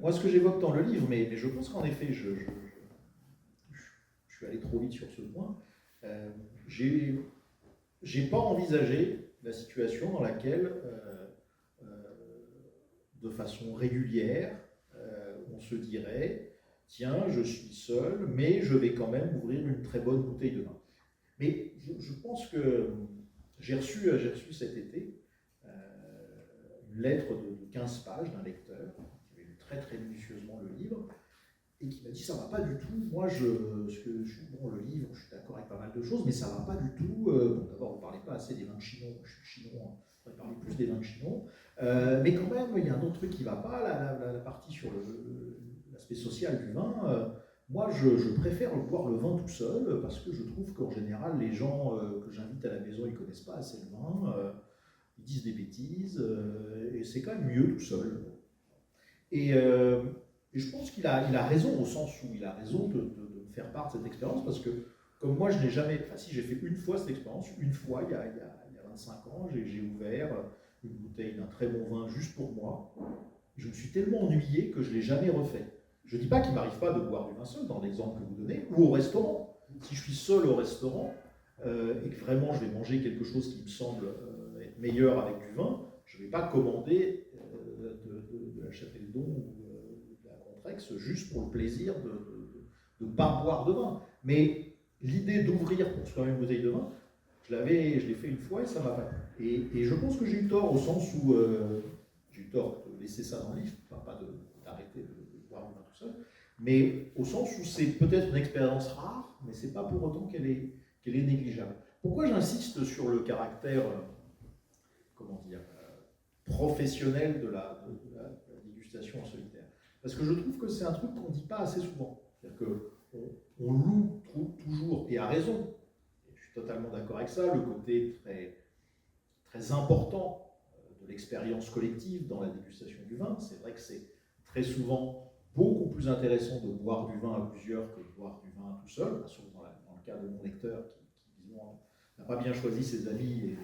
Moi, ce que j'évoque dans le livre, mais je pense qu'en effet, je suis allé trop vite sur ce point, j'ai pas envisagé la situation dans laquelle, de façon régulière, on se dirait, tiens, je suis seul, mais je vais quand même ouvrir une très bonne bouteille de vin. Mais je pense que j'ai reçu cet été une lettre de 15 pages d'un lecteur qui avait lu très très minutieusement le livre et qui m'a dit ça va pas du tout. Moi, le livre, je suis d'accord avec pas mal de choses, mais ça va pas du tout. Bon, d'abord, vous parlez pas assez des vins de Chinon. Je suis chinois, on va parler plus des vins de Chinon. Mais quand même, il y a un autre truc qui va pas. La partie sur l'aspect social du vin. Moi, je préfère boire le vin tout seul parce que je trouve qu'en général, les gens que j'invite à la maison, ils ne connaissent pas assez le vin, ils disent des bêtises, et c'est quand même mieux tout seul. Et je pense qu'il a raison, au sens où il a raison de me faire part de cette expérience, parce que comme moi, je n'ai jamais... Enfin, si, j'ai fait une fois cette expérience, une fois, il y a 25 ans, j'ai ouvert une bouteille d'un très bon vin juste pour moi. Je me suis tellement ennuyé que je ne l'ai jamais refait. Je ne dis pas qu'il ne m'arrive pas de boire du vin seul, dans l'exemple que vous donnez, ou au restaurant. Si je suis seul au restaurant et que vraiment je vais manger quelque chose qui me semble être meilleur avec du vin, je ne vais pas commander de la Châtelet-d'On ou de la Contrex juste pour le plaisir de ne pas boire de vin. Mais l'idée d'ouvrir pour soi-même une bouteille de vin, je l'ai fait une fois et ça m'a pas plu. Et je pense que j'ai eu tort au sens où j'ai eu tort de laisser ça dans le livre, pas d'arrêter de boire du vin tout seul, mais au sens où c'est peut-être une expérience rare, mais c'est pas pour autant qu'elle est négligeable. Pourquoi j'insiste sur le caractère, professionnel de la dégustation en solitaire? Parce que je trouve que c'est un truc qu'on ne dit pas assez souvent. C'est-à-dire qu'on loue toujours, et à raison, et je suis totalement d'accord avec ça, le côté très, très important de l'expérience collective dans la dégustation du vin. C'est vrai que c'est très souvent beaucoup plus intéressant de boire du vin à plusieurs que de boire du vin tout seul, sauf dans le cas de mon lecteur qui disons, n'a pas bien choisi ses amis et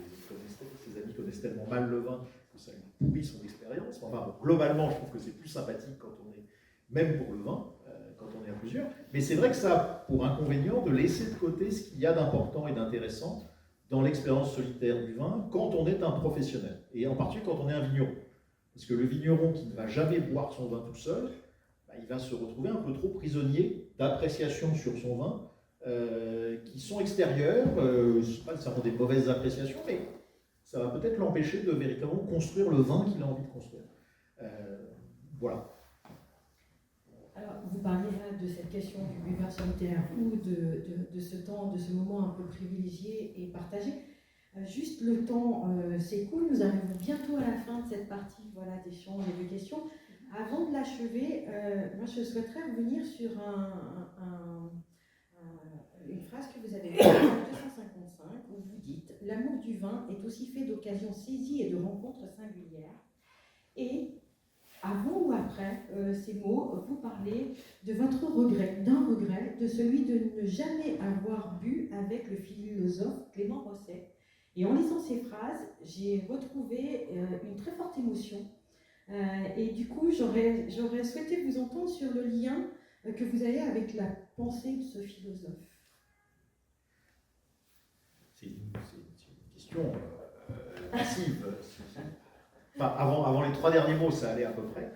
ses amis connaissent tellement mal le vin que ça lui pourrit son expérience. Enfin, bon, globalement, je trouve que c'est plus sympathique quand on est, même pour le vin, quand on est à plusieurs. Mais c'est vrai que ça a pour inconvénient de laisser de côté ce qu'il y a d'important et d'intéressant dans l'expérience solitaire du vin quand on est un professionnel, et en particulier quand on est un vigneron. Parce que le vigneron qui ne va jamais boire son vin tout seul, il va se retrouver un peu trop prisonnier d'appréciation sur son vin qui sont extérieures, ce ne sont pas nécessairement des mauvaises appréciations, mais ça va peut-être l'empêcher de véritablement construire le vin qu'il a envie de construire. Voilà. Alors, vous parliez là de cette question du buveur solitaire ou de ce temps, de ce moment un peu privilégié et partagé. Juste le temps s'écoule, nous arrivons bientôt à la fin de cette partie voilà, d'échange et de questions. Avant de l'achever, moi je souhaiterais revenir sur une phrase que vous avez faite en 255 où vous dites « L'amour du vin est aussi fait d'occasions saisies et de rencontres singulières ». Et avant ou après ces mots, vous parlez de votre regret, d'un regret, de celui de ne jamais avoir bu avec le philosophe Clément Rosset. Et en lisant ces phrases, j'ai retrouvé une très forte émotion. Et du coup, j'aurais souhaité vous entendre sur le lien que vous avez avec la pensée de ce philosophe. C'est une question massive. Enfin, avant les 3 derniers mots, ça allait à peu près.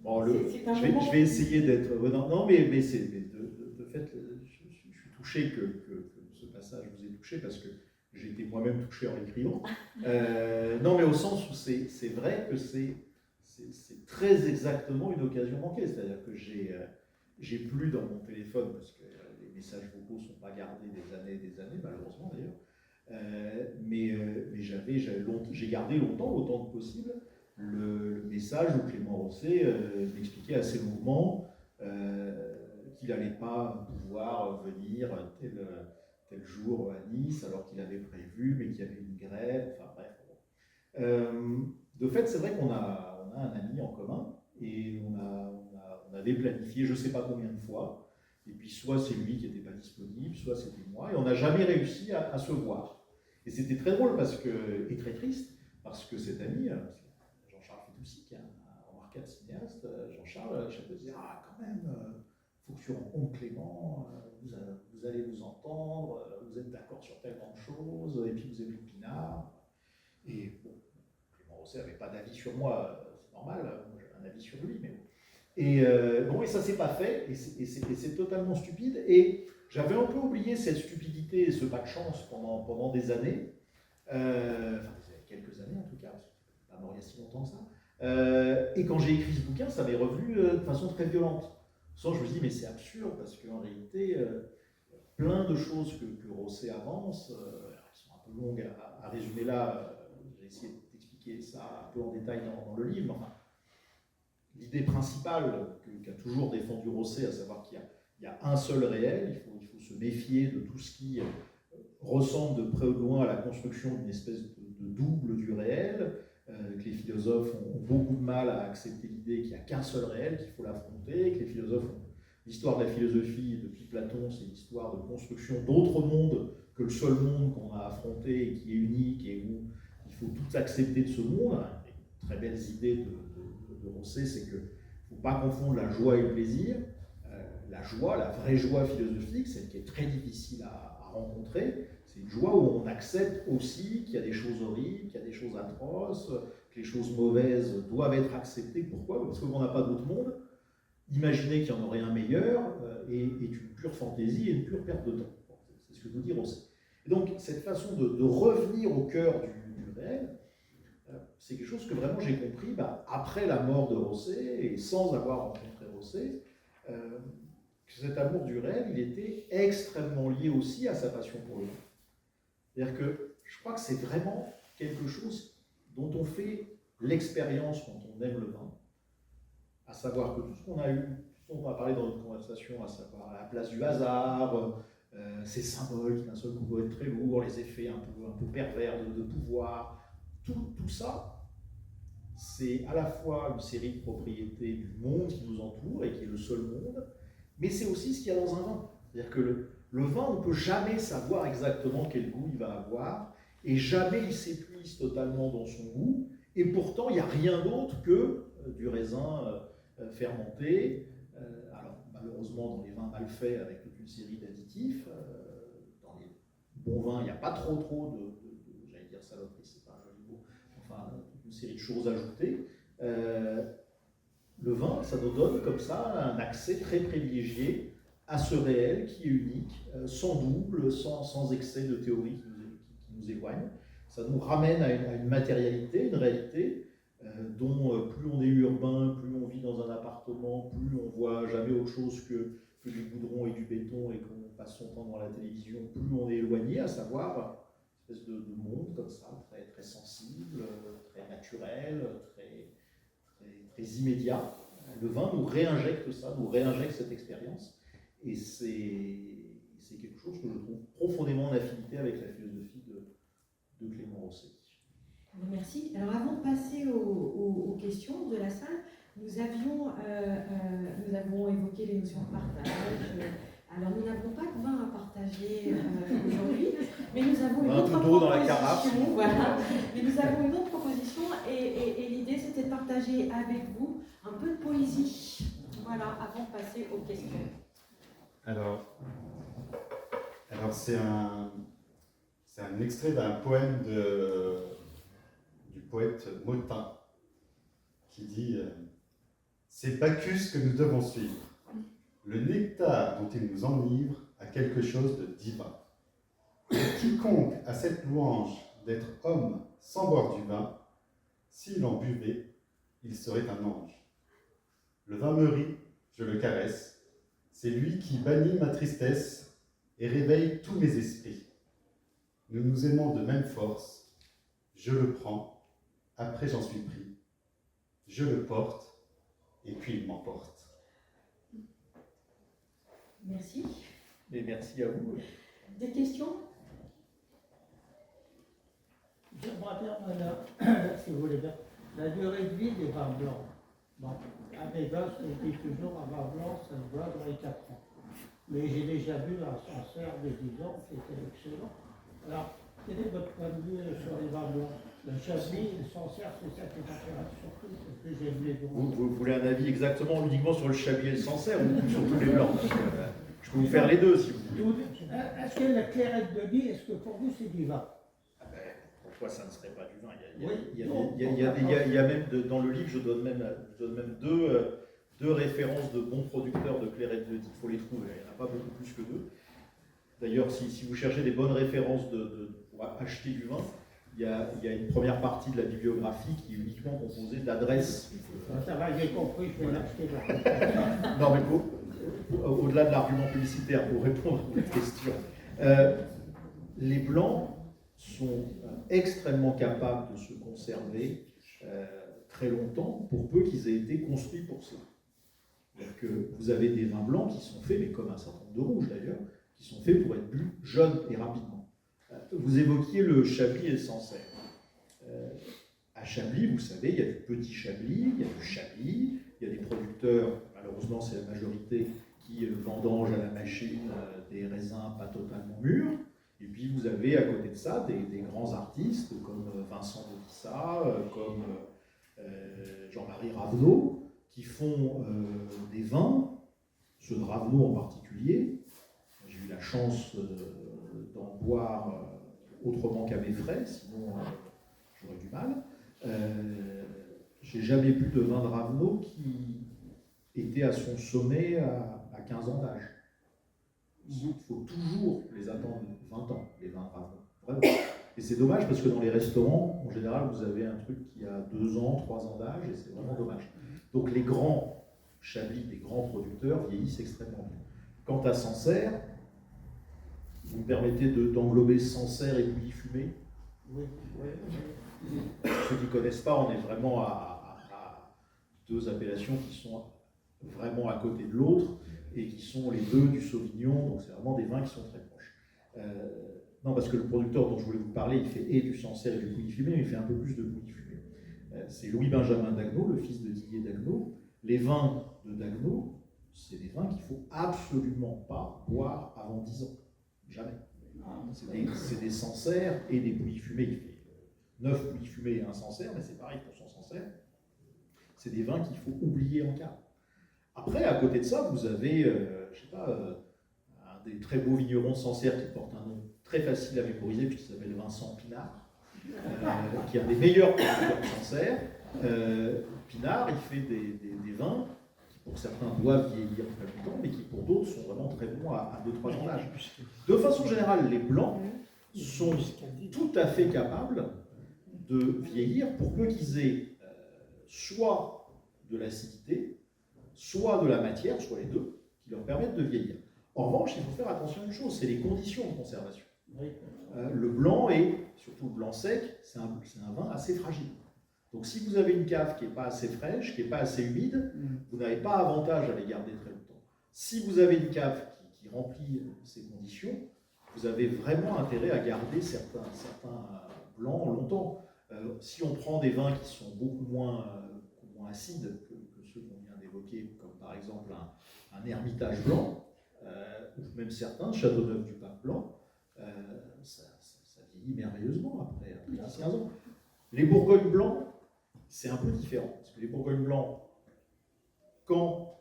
Bon, je vais essayer d'être. Non, mais c'est de fait, je suis touché que ce passage vous ait touché parce que j'ai été moi-même touché en l'écrivant. Non, mais au sens où c'est vrai que c'est très exactement une occasion manquée. C'est-à-dire que j'ai plus dans mon téléphone, parce que les messages vocaux ne sont pas gardés des années, malheureusement d'ailleurs. Mais j'ai gardé longtemps, autant que possible, le message où Clément Rosset m'expliquait assez longuement qu'il n'allait pas pouvoir venir tel jour à Nice alors qu'il avait prévu, mais qu'il y avait une grève, enfin bref. De fait, c'est vrai qu'on a un ami en commun et on avait planifié je ne sais pas combien de fois, et puis soit c'est lui qui n'était pas disponible, soit c'était moi, et on n'a jamais réussi à se voir. Et c'était très drôle et très triste, parce que cet ami, Jean-Charles Fitoussi, qui est un remarquable cinéaste, Jean-Charles, chaque fois disait « Ah, quand même, faut que tu rencontres Clément, vous allez vous entendre, vous êtes d'accord sur tellement de choses, et puis vous aimez le pinard. » Et bon, Clément Rosset n'avait pas d'avis sur moi, c'est normal, moi j'avais un avis sur lui, mais bon. Et ça ne s'est pas fait, et c'est totalement stupide. Et j'avais un peu oublié cette stupidité et ce pas de chance pendant des années, quelques années en tout cas, parce que c'est pas mort il y a si longtemps que ça. Et quand j'ai écrit ce bouquin, ça m'est revenu de façon très violente. Sans, je me suis dit, mais c'est absurde, parce qu'en réalité, plein de choses que Rosset avance, qui sont un peu longues à résumer là, j'ai essayé d'expliquer ça un peu en détail dans le livre, enfin, l'idée principale qu'a toujours défendu Rosset, à savoir qu'il y a un seul réel, il faut se méfier de tout ce qui ressemble de près ou de loin à la construction d'une espèce de double du réel, que les philosophes ont beaucoup de mal à accepter l'idée qu'il n'y a qu'un seul réel, qu'il faut l'affronter, que les philosophes ont... L'histoire de la philosophie, depuis Platon, c'est l'histoire de construction d'autres mondes que le seul monde qu'on a affronté et qui est unique et où il faut tout accepter de ce monde. Une très belles idées de Rosset, c'est qu'il ne faut pas confondre la joie et le plaisir. La joie, la vraie joie philosophique, celle qui est très difficile à rencontrer, c'est une joie où on accepte aussi qu'il y a des choses horribles, qu'il y a des choses atroces, que les choses mauvaises doivent être acceptées. Pourquoi ? Parce qu'on n'a pas d'autre monde. Imaginer qu'il y en aurait un meilleur est une pure fantaisie et une pure perte de temps. C'est ce que nous dit Rosset. Et donc, cette façon de revenir au cœur du réel, c'est quelque chose que vraiment j'ai compris après la mort de Rosset et sans avoir rencontré Rosset, que cet amour du réel, il était extrêmement lié aussi à sa passion pour le vin. C'est-à-dire que je crois que c'est vraiment quelque chose dont on fait l'expérience quand on aime le vin, à savoir que tout ce qu'on a eu, tout ce dont on a parlé dans notre conversation, à savoir la place du hasard, ces symboles qui d'un seul coup peuvent être très lourds, les effets un peu pervers de pouvoir, tout ça, c'est à la fois une série de propriétés du monde qui nous entoure et qui est le seul monde, mais c'est aussi ce qu'il y a dans un vin. C'est-à-dire que le vin, on ne peut jamais savoir exactement quel goût il va avoir, et jamais il s'épuise totalement dans son goût, et pourtant il n'y a rien d'autre que du raisin fermenté. Alors malheureusement dans les vins mal faits avec toute une série d'additifs, dans les bons vins il n'y a pas trop de j'allais dire saloperie, c'est pas un joli mot, enfin toute une série de choses ajoutées. Le vin, ça nous donne comme ça un accès très privilégié à ce réel qui est unique, sans double, sans excès de théorie qui nous éloigne. Ça nous ramène à une matérialité, une réalité dont plus on est urbain, plus on vit dans un appartement, plus on voit jamais autre chose que du goudron et du béton et qu'on passe son temps devant la télévision, plus on est éloigné, à savoir une espèce de monde comme ça, très, très sensible, très naturel, très immédiat. Le vin nous réinjecte ça, nous réinjecte cette expérience, et c'est quelque chose que je trouve profondément en affinité avec la philosophie de Clément Rossetti. Merci. Alors avant de passer aux questions de la salle, nous avons évoqué les notions de partage. Alors nous n'avons pas de vin à partager aujourd'hui, mais nous avons une autre d'eau dans la proposition. carafe. Voilà. Mais nous avons une autre proposition et l'idée c'était de partager avec vous un peu de poésie. Voilà, avant de passer aux questions. Alors c'est un extrait d'un poème du poète Motin qui dit c'est Bacchus que nous devons suivre. Le nectar dont il nous enivre a quelque chose de divin. Et quiconque a cette louange d'être homme sans boire du vin, s'il en buvait, il serait un ange. Le vin me rit, je le caresse, c'est lui qui bannit ma tristesse et réveille tous mes esprits. Nous nous aimons de même force, je le prends, après j'en suis pris. Je le porte, et puis il m'emporte. Merci. Et merci à vous. Des questions? J'aimerais bien, si vous voulez bien, la durée de vie des vins blancs. Bon, à mes gosses, je dis toujours un vin blanc, ça se boit dans les 4 ans. Mais j'ai déjà bu un Sancerre de 10 ans qui était excellent. Alors, quel est votre point de vue sur les vins blancs? Le Chablis et le Sancerre, c'est ça qui m'intéresse surtout, parce que j'aime les deux. Vous voulez un avis exactement uniquement sur le Chablis et le Sancerre ou sur tous les blancs? Je peux vous faire les deux si vous voulez. Est-ce que la clairette de Lie, est-ce que pour vous c'est du vin? Pourquoi ça ne serait pas du vin? Oui. Il y a même dans le livre, je donne même deux références de bons producteurs de clairette de Die. Il faut les trouver, il n'y en a pas beaucoup plus que deux. D'ailleurs, si vous cherchez des bonnes références pour acheter du vin, il y a une première partie de la bibliographie qui est uniquement composée d'adresses. Ça va, j'ai compris, je vais l'acheter là. Non, mais au-delà de l'argument publicitaire, pour répondre à votre question, les Blancs sont extrêmement capables de se conserver très longtemps, pour peu qu'ils aient été construits pour cela. Donc, vous avez des vins blancs qui sont faits, mais comme un certain nombre de rouges d'ailleurs, qui sont faits pour être bu jeunes et rapidement. Vous évoquiez le Chablis et le Sancerre. À Chablis, vous savez, il y a du petit Chablis, il y a du Chablis, il y a des producteurs, malheureusement c'est la majorité, qui vendangent à la machine des raisins pas totalement mûrs. Et puis vous avez à côté de ça des grands artistes comme Vincent de Lissa, comme Jean-Marie Ravenot, qui font des vins, ceux de Ravenot en particulier. J'ai eu la chance d'en boire autrement qu'à mes frais, sinon j'aurais du mal. J'ai jamais bu de vin de Ravenot qui était à son sommet à 15 ans d'âge. Il faut toujours les attendre 20 ans, les vins de Ravenot. Vraiment. Et c'est dommage parce que dans les restaurants, en général, vous avez un truc qui a 2 ans, 3 ans d'âge, et c'est vraiment dommage. Donc les grands Chablis, les grands producteurs vieillissent extrêmement bien. Quant à Sancerre, vous me permettez d'englober Sancerre et Pouilly Fumé. Oui. Ceux qui ne connaissent pas, on est vraiment à deux appellations qui sont vraiment à côté de l'autre et qui sont les deux du Sauvignon, donc c'est vraiment des vins qui sont très proches. Non, parce que le producteur dont je voulais vous parler, il fait et du Sancerre et du Pouilly Fumé, mais il fait un peu plus de Pouilly Fumé. C'est Louis-Benjamin Dagno, le fils de Didier Dagno. Les vins de Dagno, c'est des vins qu'il ne faut absolument pas boire avant 10 ans. Jamais. C'est des Sancerre et des Pouilly Fumé. Il fait 9 Pouilly Fumé et un Sancerre, mais c'est pareil pour son Sancerre. C'est des vins qu'il faut oublier en cave. Après, à côté de ça, vous avez, un des très beaux vignerons de Sancerre qui porte un nom très facile à mémoriser, puisqu'il s'appelle Vincent Pinard, qui est un des meilleurs producteurs de Sancerre. Pinard, il fait des vins qui pour certains doivent vieillir très longtemps, mais qui pour d'autres sont vraiment très bons à 2-3 ans d'âge. De façon générale, les blancs sont tout à fait capables de vieillir pour peu qu'ils aient soit de l'acidité, soit de la matière, soit les deux, qui leur permettent de vieillir. En revanche, il faut faire attention à une chose, c'est les conditions de conservation. Le blanc et surtout le blanc sec, c'est un vin assez fragile. Donc si vous avez une cave qui n'est pas assez fraîche, qui n'est pas assez humide, vous n'avez pas avantage à les garder très longtemps. Si vous avez une cave qui remplit ces conditions, vous avez vraiment intérêt à garder certains blancs longtemps. Si on prend des vins qui sont beaucoup moins acides que ceux qu'on vient d'évoquer, comme par exemple un Hermitage blanc, ou même certains, Châteauneuf du Pape blanc, ça vieillit merveilleusement après 10-15 ans. Les Bourgognes blancs, c'est un peu différent, parce que les Bourgognes blancs, quand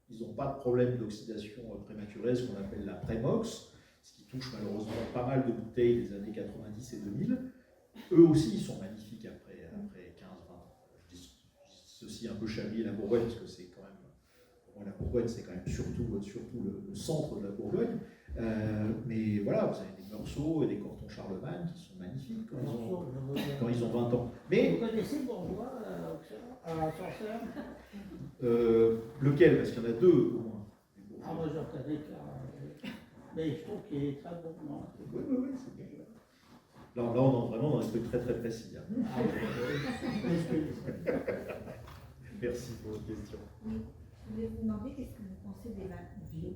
ils n'ont pas de problème d'oxydation prématurée, ce qu'on appelle la prémox, ce qui touche malheureusement pas mal de bouteilles des années 90 et 2000, eux aussi ils sont magnifiques après 15-20 ans. Je dis ceci un peu chablis la Bourgogne, parce que c'est quand même, bon, la Bourgogne c'est quand même surtout le centre de la Bourgogne, mais voilà, vous avez des Meursault et des Corton Charlemagne qui sont magnifiques quand ils ont 20 ans. Mais, vous connaissez Bourgois à Sancerre? Lequel? Parce qu'il y en a deux au moins. Ah, moi j'en connais qu'un. Mais je trouve qu'il est très bon. Oui, c'est bien. Là, on est vraiment dans des trucs très très précis. Hein. Ah, Merci pour votre question. Oui, je voulais vous demander qu'est-ce que vous pensez des vins bio.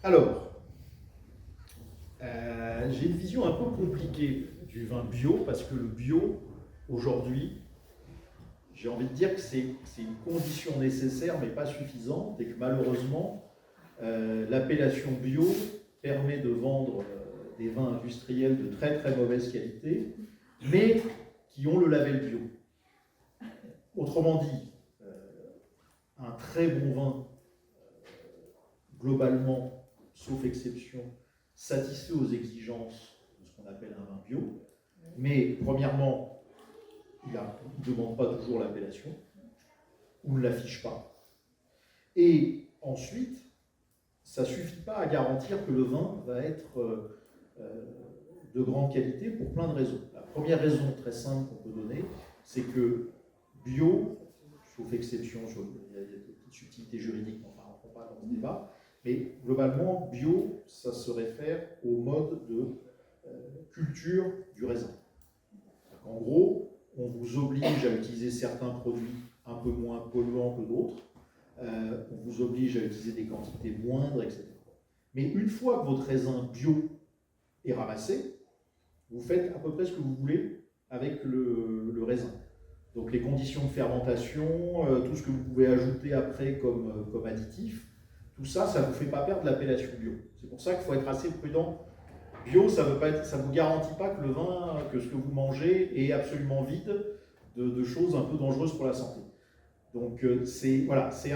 Alors, j'ai une vision un peu compliquée du vin bio, parce que le bio, aujourd'hui, j'ai envie de dire que c'est une condition nécessaire, mais pas suffisante, et que malheureusement, l'appellation bio permet de vendre des vins industriels de très très mauvaise qualité, mais qui ont le label bio. Autrement dit, un très bon vin, globalement, sauf exception, satisfait aux exigences de ce qu'on appelle un vin bio, mais premièrement, il ne demande pas toujours l'appellation, ou ne l'affiche pas. Et ensuite, ça ne suffit pas à garantir que le vin va être de grande qualité pour plein de raisons. La première raison très simple qu'on peut donner, c'est que bio, sauf exception, il y a des petites subtilités juridiques, mais enfin, on ne rentre pas dans ce débat, mais globalement, bio, ça se réfère au mode de culture du raisin. En gros, on vous oblige à utiliser certains produits un peu moins polluants que d'autres, on vous oblige à utiliser des quantités moindres, etc. Mais une fois que votre raisin bio est ramassé, vous faites à peu près ce que vous voulez avec le raisin. Donc les conditions de fermentation, tout ce que vous pouvez ajouter après comme additif, tout ça, ça ne vous fait pas perdre l'appellation bio. C'est pour ça qu'il faut être assez prudent. Bio, ça ne vous garantit pas que le vin, que ce que vous mangez est absolument vide de choses un peu dangereuses pour la santé. Donc voilà, il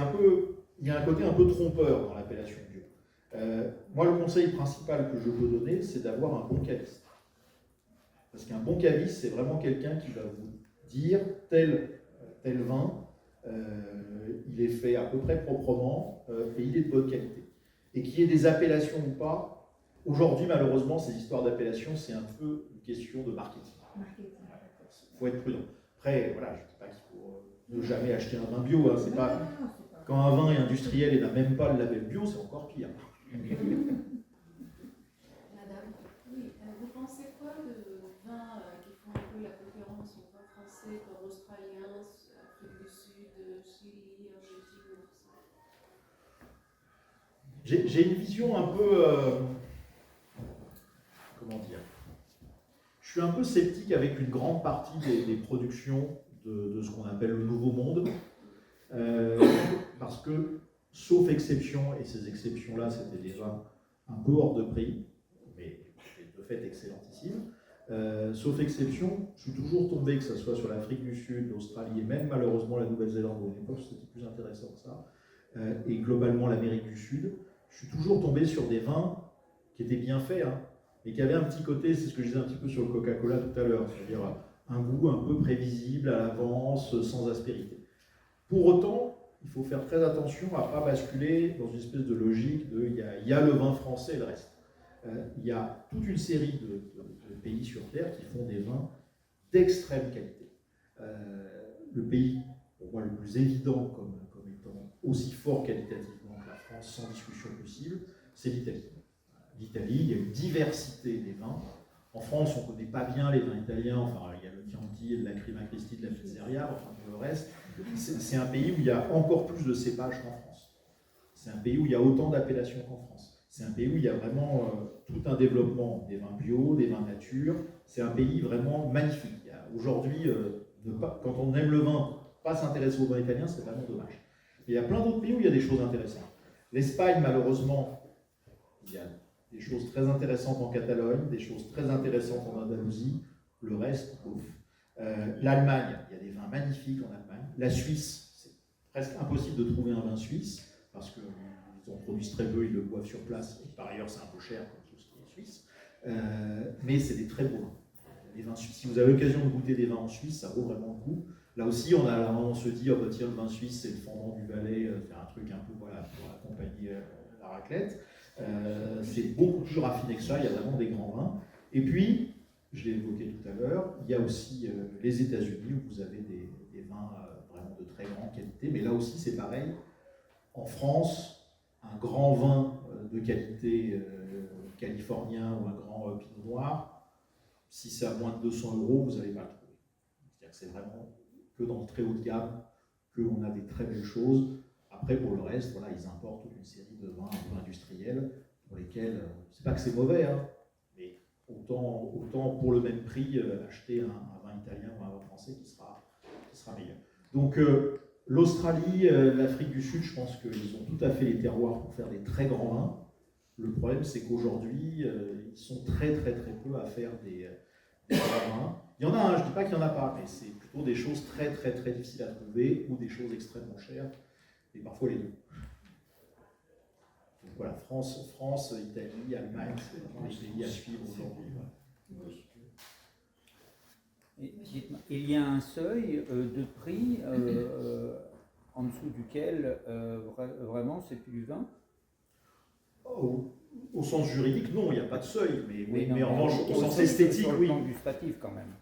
y a un côté un peu trompeur dans l'appellation bio. Moi, le conseil principal que je peux donner, c'est d'avoir un bon caviste. Parce qu'un bon caviste, c'est vraiment quelqu'un qui va vous dire tel vin, il est fait à peu près proprement et il est de bonne qualité. Et qu'il y ait des appellations ou pas, aujourd'hui, malheureusement, ces histoires d'appellations, c'est un peu une question de marketing. Il faut être prudent. Après, voilà, je ne dis pas qu'il faut ne jamais acheter un vin bio. Hein, c'est pas... Quand un vin est industriel et n'a même pas le label bio, c'est encore pire. Madame, oui, vous pensez quoi de vins qui font un peu la conférence aux vins français, comme australiens, Afrique du Sud, Chili, Argentine, tout ça? J'ai une vision un peu... comment dire? Je suis un peu sceptique avec une grande partie des productions de ce qu'on appelle le Nouveau Monde, parce que, sauf exception, et ces exceptions-là, c'était des vins un peu hors de prix, mais de fait excellentissimes, sauf exception, je suis toujours tombé, que ce soit sur l'Afrique du Sud, l'Australie, et même malheureusement la Nouvelle-Zélande, à une époque c'était plus intéressant que ça, et globalement l'Amérique du Sud, je suis toujours tombé sur des vins qui étaient bien faits, hein, mais qui avaient un petit côté, c'est ce que je disais un petit peu sur le Coca-Cola tout à l'heure, c'est-à-dire un goût un peu prévisible à l'avance, sans aspérité. Pour autant, il faut faire très attention à ne pas basculer dans une espèce de logique de il y a le vin français et le reste. Il y a toute une série de pays sur Terre qui font des vins d'extrême qualité. Le pays, pour moi, le plus évident comme étant aussi fort qualitativement que la France, sans discussion possible, c'est l'Italie. L'Italie, il y a une diversité des vins. En France, on ne connaît pas bien les vins italiens, enfin, il y a le Chianti, la Crema Cristi, de la Pizzeria, enfin, pour le reste. C'est un pays où il y a encore plus de cépages qu'en France. C'est un pays où il y a autant d'appellations qu'en France. C'est un pays où il y a vraiment tout un développement des vins bio, des vins nature. C'est un pays vraiment magnifique. Aujourd'hui, quand on aime le vin, pas s'intéresser au vin italien, c'est vraiment dommage. Et il y a plein d'autres pays où il y a des choses intéressantes. L'Espagne, malheureusement, il y a des choses très intéressantes en Catalogne, des choses très intéressantes en Andalousie. Le reste, ouf. L'Allemagne, il y a des vins magnifiques en Allemagne. La Suisse, c'est presque impossible de trouver un vin suisse parce qu'ils en produisent très peu, ils le boivent sur place. Et par ailleurs, c'est un peu cher comme tout ce qui est suisse. Mais c'est des très beaux vins. Les vins suisses. Si vous avez l'occasion de goûter des vins en Suisse, ça vaut vraiment le coup. Là aussi, on se dit, oh, bah, tiens, le vin suisse, c'est le fendant du Valais, faire un truc un peu voilà, pour accompagner la raclette. C'est beaucoup plus raffiné que ça, il y a vraiment des grands vins. Et puis, je l'ai évoqué tout à l'heure, il y a aussi les États-Unis où vous avez des vins vraiment de très grande qualité, mais là aussi c'est pareil. En France, un grand vin de qualité californien ou un grand pinot noir, si c'est à moins de 200 €, vous n'allez pas le trouver. C'est-à-dire que c'est vraiment que dans le très haut de gamme qu'on a des très belles choses. Après, pour le reste, voilà, ils importent toute une série de vins un peu industriels pour lesquels, c'est pas que c'est mauvais, hein, mais autant pour le même prix, acheter un vin italien ou un vin français qui sera meilleur. Donc, l'Australie, l'Afrique du Sud, je pense qu'ils ont tout à fait les terroirs pour faire des très grands vins. Le problème, c'est qu'aujourd'hui, ils sont très peu à faire des grands vins. Il y en a un, je ne dis pas qu'il n'y en a pas, mais c'est plutôt des choses très difficiles à trouver ou des choses extrêmement chères, et parfois les deux. Donc voilà, France, Italie, Allemagne, c'est vraiment les pays à suivre aujourd'hui. Il y a un seuil de prix en dessous duquel vraiment c'est plus du vin? Au sens juridique, non, il n'y a pas de seuil, mais en revanche, au sens sur esthétique, le oui. plan gustatif quand même.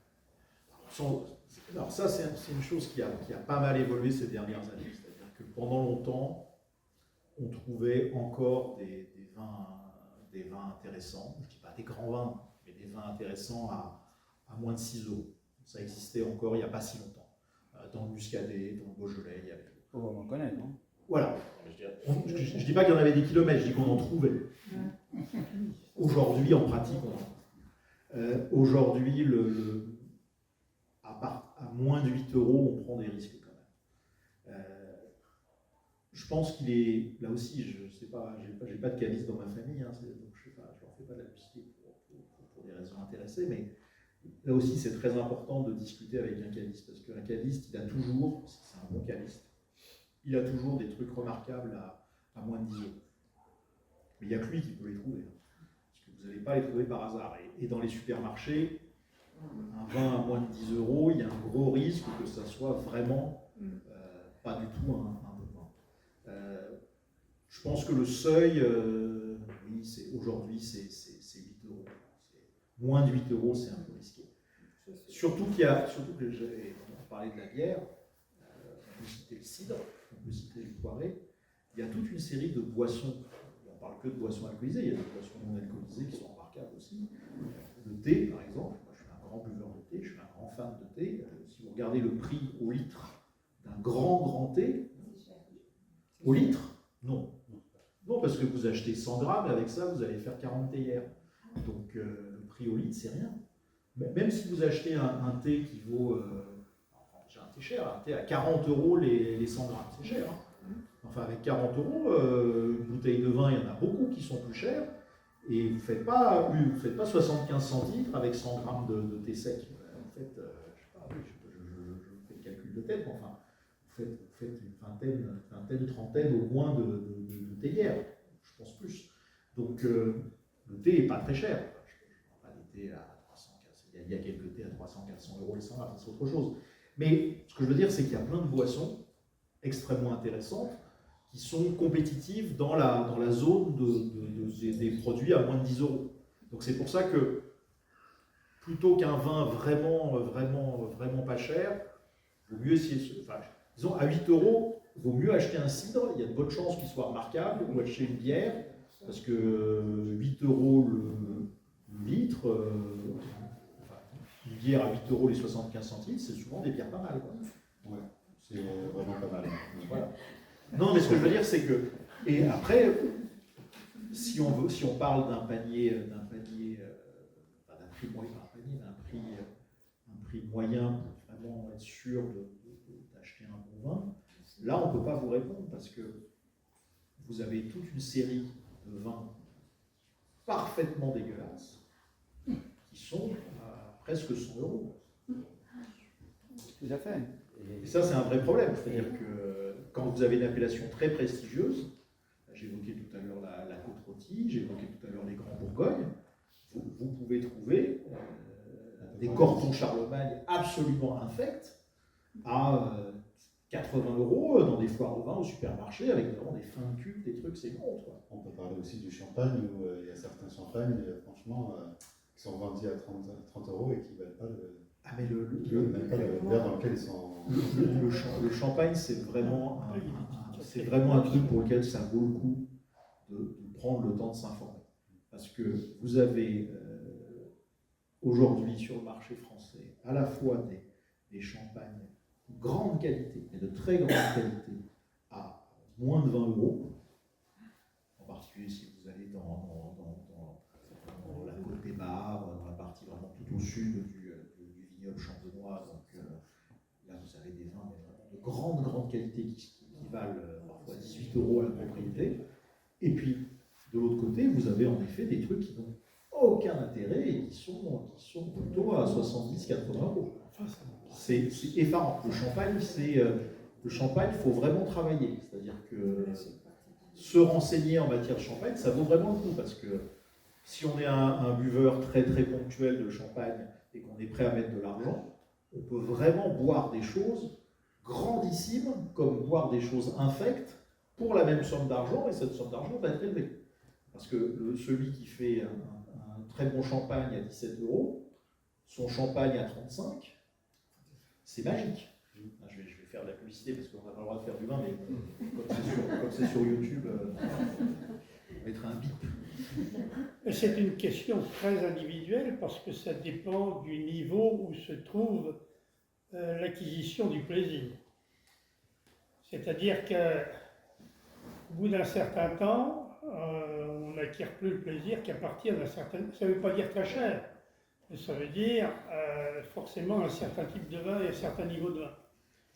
Alors ça, c'est une chose qui a pas mal évolué ces dernières années. C'est-à-dire que pendant longtemps, on trouvait encore des vins intéressants. Je ne dis pas des grands vins, mais des vins intéressants à moins de 6 €. Ça existait encore il n'y a pas si longtemps. Dans le Muscadet, dans le Beaujolais, il y avait... Faut vraiment connaître, non? Voilà. Je ne dis pas qu'il y en avait des kilomètres, je dis qu'on en trouvait. Aujourd'hui, en pratique, on en trouve. Aujourd'hui, à moins de 8 €, on prend des risques quand même. Je pense qu'il est, là aussi, je ne sais pas, j'ai pas de caviste dans ma famille, hein, donc je ne leur fais pas de la publicité pour des raisons intéressées, mais là aussi, c'est très important de discuter avec un caviste, parce qu'un caviste, il a toujours, c'est un bon caviste, il a toujours des trucs remarquables à moins de 10 €. Mais il n'y a que lui qui peut les trouver, parce que vous n'allez pas les trouver par hasard. Et dans les supermarchés, un vin à moins de 10 €, il y a un gros risque que ça soit vraiment pas du tout un bon vin. Je pense que le seuil, oui, aujourd'hui, c'est 8 €. Moins de 8 €, c'est un peu risqué. Surtout que on parlait de la bière, on peut citer le cidre, on peut citer le poiré. Il y a toute une série de boissons. On ne parle que de boissons alcoolisées, il y a des boissons non alcoolisées qui sont remarquables aussi. Le thé, par exemple. Moi, je suis un grand buveur de thé, je suis un grand fan de thé. Si vous regardez le prix au litre d'un grand thé, au litre, non. Non, parce que vous achetez 100 grammes et avec ça, vous allez faire 40 théières. Donc, le prix au litre, c'est rien. Même si vous achetez un thé qui vaut, déjà un thé cher, un thé à 40 € les 100 grammes, c'est cher. Hein. Enfin, avec 40 €, une bouteille de vin, il y en a beaucoup qui sont plus chères. Et vous ne faites pas 75 centilitres avec 100 grammes de thé sec. Vous faites, je sais pas, je fais le calcul de tête, mais enfin, vous faites une vingtaine, trentaine au moins de théières, je pense plus. Donc, le thé n'est pas très cher. Je ne prends pas des thés à 300, il y a quelques thés à 300, 400 € les 100 grammes, c'est autre chose. Mais ce que je veux dire, c'est qu'il y a plein de boissons extrêmement intéressantes qui sont compétitives dans la zone des produits à moins de 10 euros. Donc c'est pour ça que plutôt qu'un vin vraiment pas cher, vaut mieux essayer, enfin, disons à 8 euros, vaut mieux acheter un cidre, il y a de bonnes chances qu'il soit remarquable, ou acheter une bière, parce que 8 euros le litre, enfin, une bière à 8 euros les 75 centilitres, c'est souvent des bières pas mal, quoi. Ouais, c'est vraiment pas mal. Voilà. Non, mais ce que je veux dire, c'est que, et après, si on parle d'un panier, enfin, d'un prix moyen, pas un panier, un prix moyen pour vraiment être sûr d'acheter un bon vin, là, on ne peut pas vous répondre parce que vous avez toute une série de vins parfaitement dégueulasses qui sont à presque 100 euros. Tout à fait. Et ça, c'est un vrai problème. C'est-à-dire que quand vous avez une appellation très prestigieuse, j'évoquais tout à l'heure la Côte Rôtie, j'évoquais tout à l'heure les Grands Bourgognes, vous pouvez trouver des Cortons Charlemagne absolument infects à 80 euros dans des foires au vin au supermarché avec vraiment des fins de cube, des trucs, c'est bon. On peut parler aussi du champagne où il y a certains champagnes, franchement, qui sont vendus à 30 euros et qui ne valent pas le. Ah, mais même pas le verre dans lequel ils sont. le champagne, c'est vraiment un truc pour lequel ça vaut le coup de prendre le temps de s'informer. Parce que vous avez aujourd'hui sur le marché français à la fois des champagnes de grande qualité, mais de très grande qualité, à moins de 20 euros, en particulier si vous allez dans la côte des Bars, dans la partie vraiment tout au sud du vignoble champenois. Donc là, vous avez des vins de grande qualité qui valent parfois 18 euros à la propriété. Et puis, de l'autre côté, vous avez en effet des trucs qui n'ont aucun intérêt et qui sont plutôt à 70-80 euros. C'est effarant. Le champagne, il faut vraiment travailler. C'est-à-dire que se renseigner en matière de champagne, ça vaut vraiment le coup parce que si on est un buveur très ponctuel de champagne et qu'on est prêt à mettre de l'argent, on peut vraiment boire des choses grandissimes comme boire des choses infectes pour la même somme d'argent, et cette somme d'argent va être élevée. Parce que celui qui fait un très bon champagne à 17 euros, son champagne à 35, c'est magique. Je vais faire de la publicité parce qu'on n'a pas le droit de faire du vin, mais comme c'est sur YouTube, on mettra un bip. C'est une question très individuelle parce que ça dépend du niveau où se trouve l'acquisition du plaisir. C'est-à-dire qu'au bout d'un certain temps, on n'acquiert plus le plaisir qu'à partir d'un certain... Ça ne veut pas dire très cher, mais ça veut dire forcément un certain type de vin et un certain niveau de vin.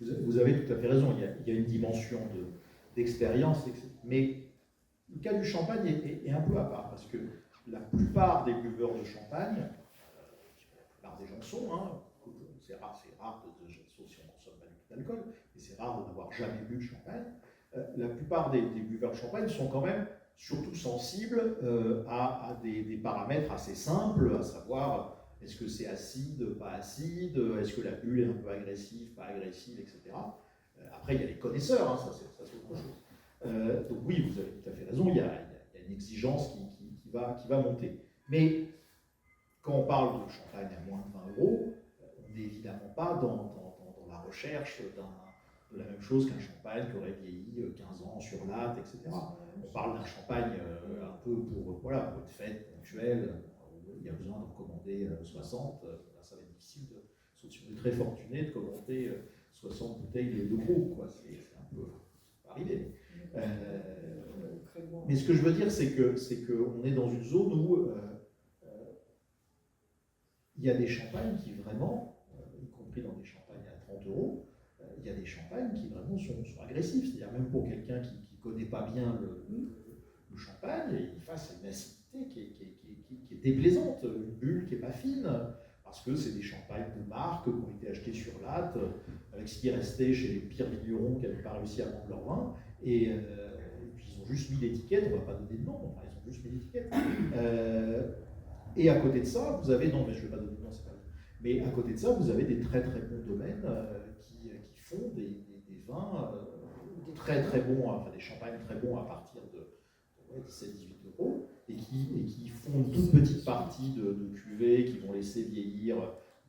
Vous avez tout à fait raison, il y a une dimension d'expérience, mais le cas du champagne est un peu à part, parce que la plupart des buveurs de champagne, la plupart des gens sont, c'est rare, sauf si on ne consomme pas du tout d'alcool, mais c'est rare de n'avoir jamais bu de champagne. La plupart des buveurs de champagne sont quand même surtout sensibles à des paramètres assez simples, à savoir est-ce que c'est acide, pas acide, est-ce que la bulle est un peu agressive, pas agressive, etc. Après, il y a les connaisseurs, ça c'est autre chose. Donc oui, vous avez tout à fait raison, il y a une exigence qui va monter. Mais quand on parle de champagne à moins de 20 euros, on n'est évidemment pas dans la recherche de la même chose qu'un champagne qui aurait vieilli 15 ans sur latte, etc. On parle d'un champagne un peu pour une fête ponctuelle, où il y a besoin de recommander 60. Là, ça va être difficile, sauf si on est très fortuné, de commander 60 bouteilles de gros. C'est un peu arrivé. Mais ce que je veux dire, c'est qu'on est dans une zone où il y a des champagnes qui vraiment, y compris dans des champagnes à 30 euros, il y a des champagnes qui vraiment sont agressifs. C'est-à-dire même pour quelqu'un qui ne connaît pas bien le champagne, il fasse une acidité qui est déplaisante, une bulle qui n'est pas fine, parce que c'est des champagnes de marque qui ont été achetés sur latte, avec ce qui restait chez les pires vignerons qui n'avaient pas réussi à vendre leur vin, et puis ils ont juste mis l'étiquette, on ne va pas donner de nom, enfin, ils ont juste mis l'étiquette. Et à côté de ça, vous avez, non mais je ne vais pas donner de nom, c'est pas vrai, mais à côté de ça, vous avez des très bons domaines qui font des vins très très bons, enfin des champagnes très bons à partir de 17-18 euros, et qui font une toute petite partie de cuvées qui vont laisser vieillir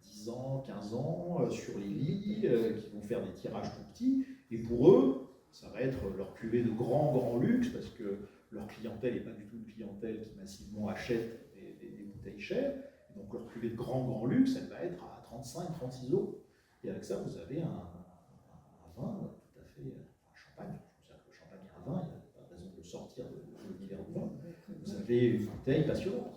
10 ans, 15 ans sur les lits, qui vont faire des tirages tout petits, et pour eux, ça va être leur cuvée de grand luxe, parce que leur clientèle n'est pas du tout une clientèle qui massivement achète des bouteilles chères, et donc leur cuvée de grand luxe, elle va être à 35-36 euros. Et avec ça, vous avez un vin tout à fait, un champagne. C'est-à-dire que le champagne est un vin, il n'y a pas de raison de le sortir de l'univers du vin. Vous avez une bouteille passionnante.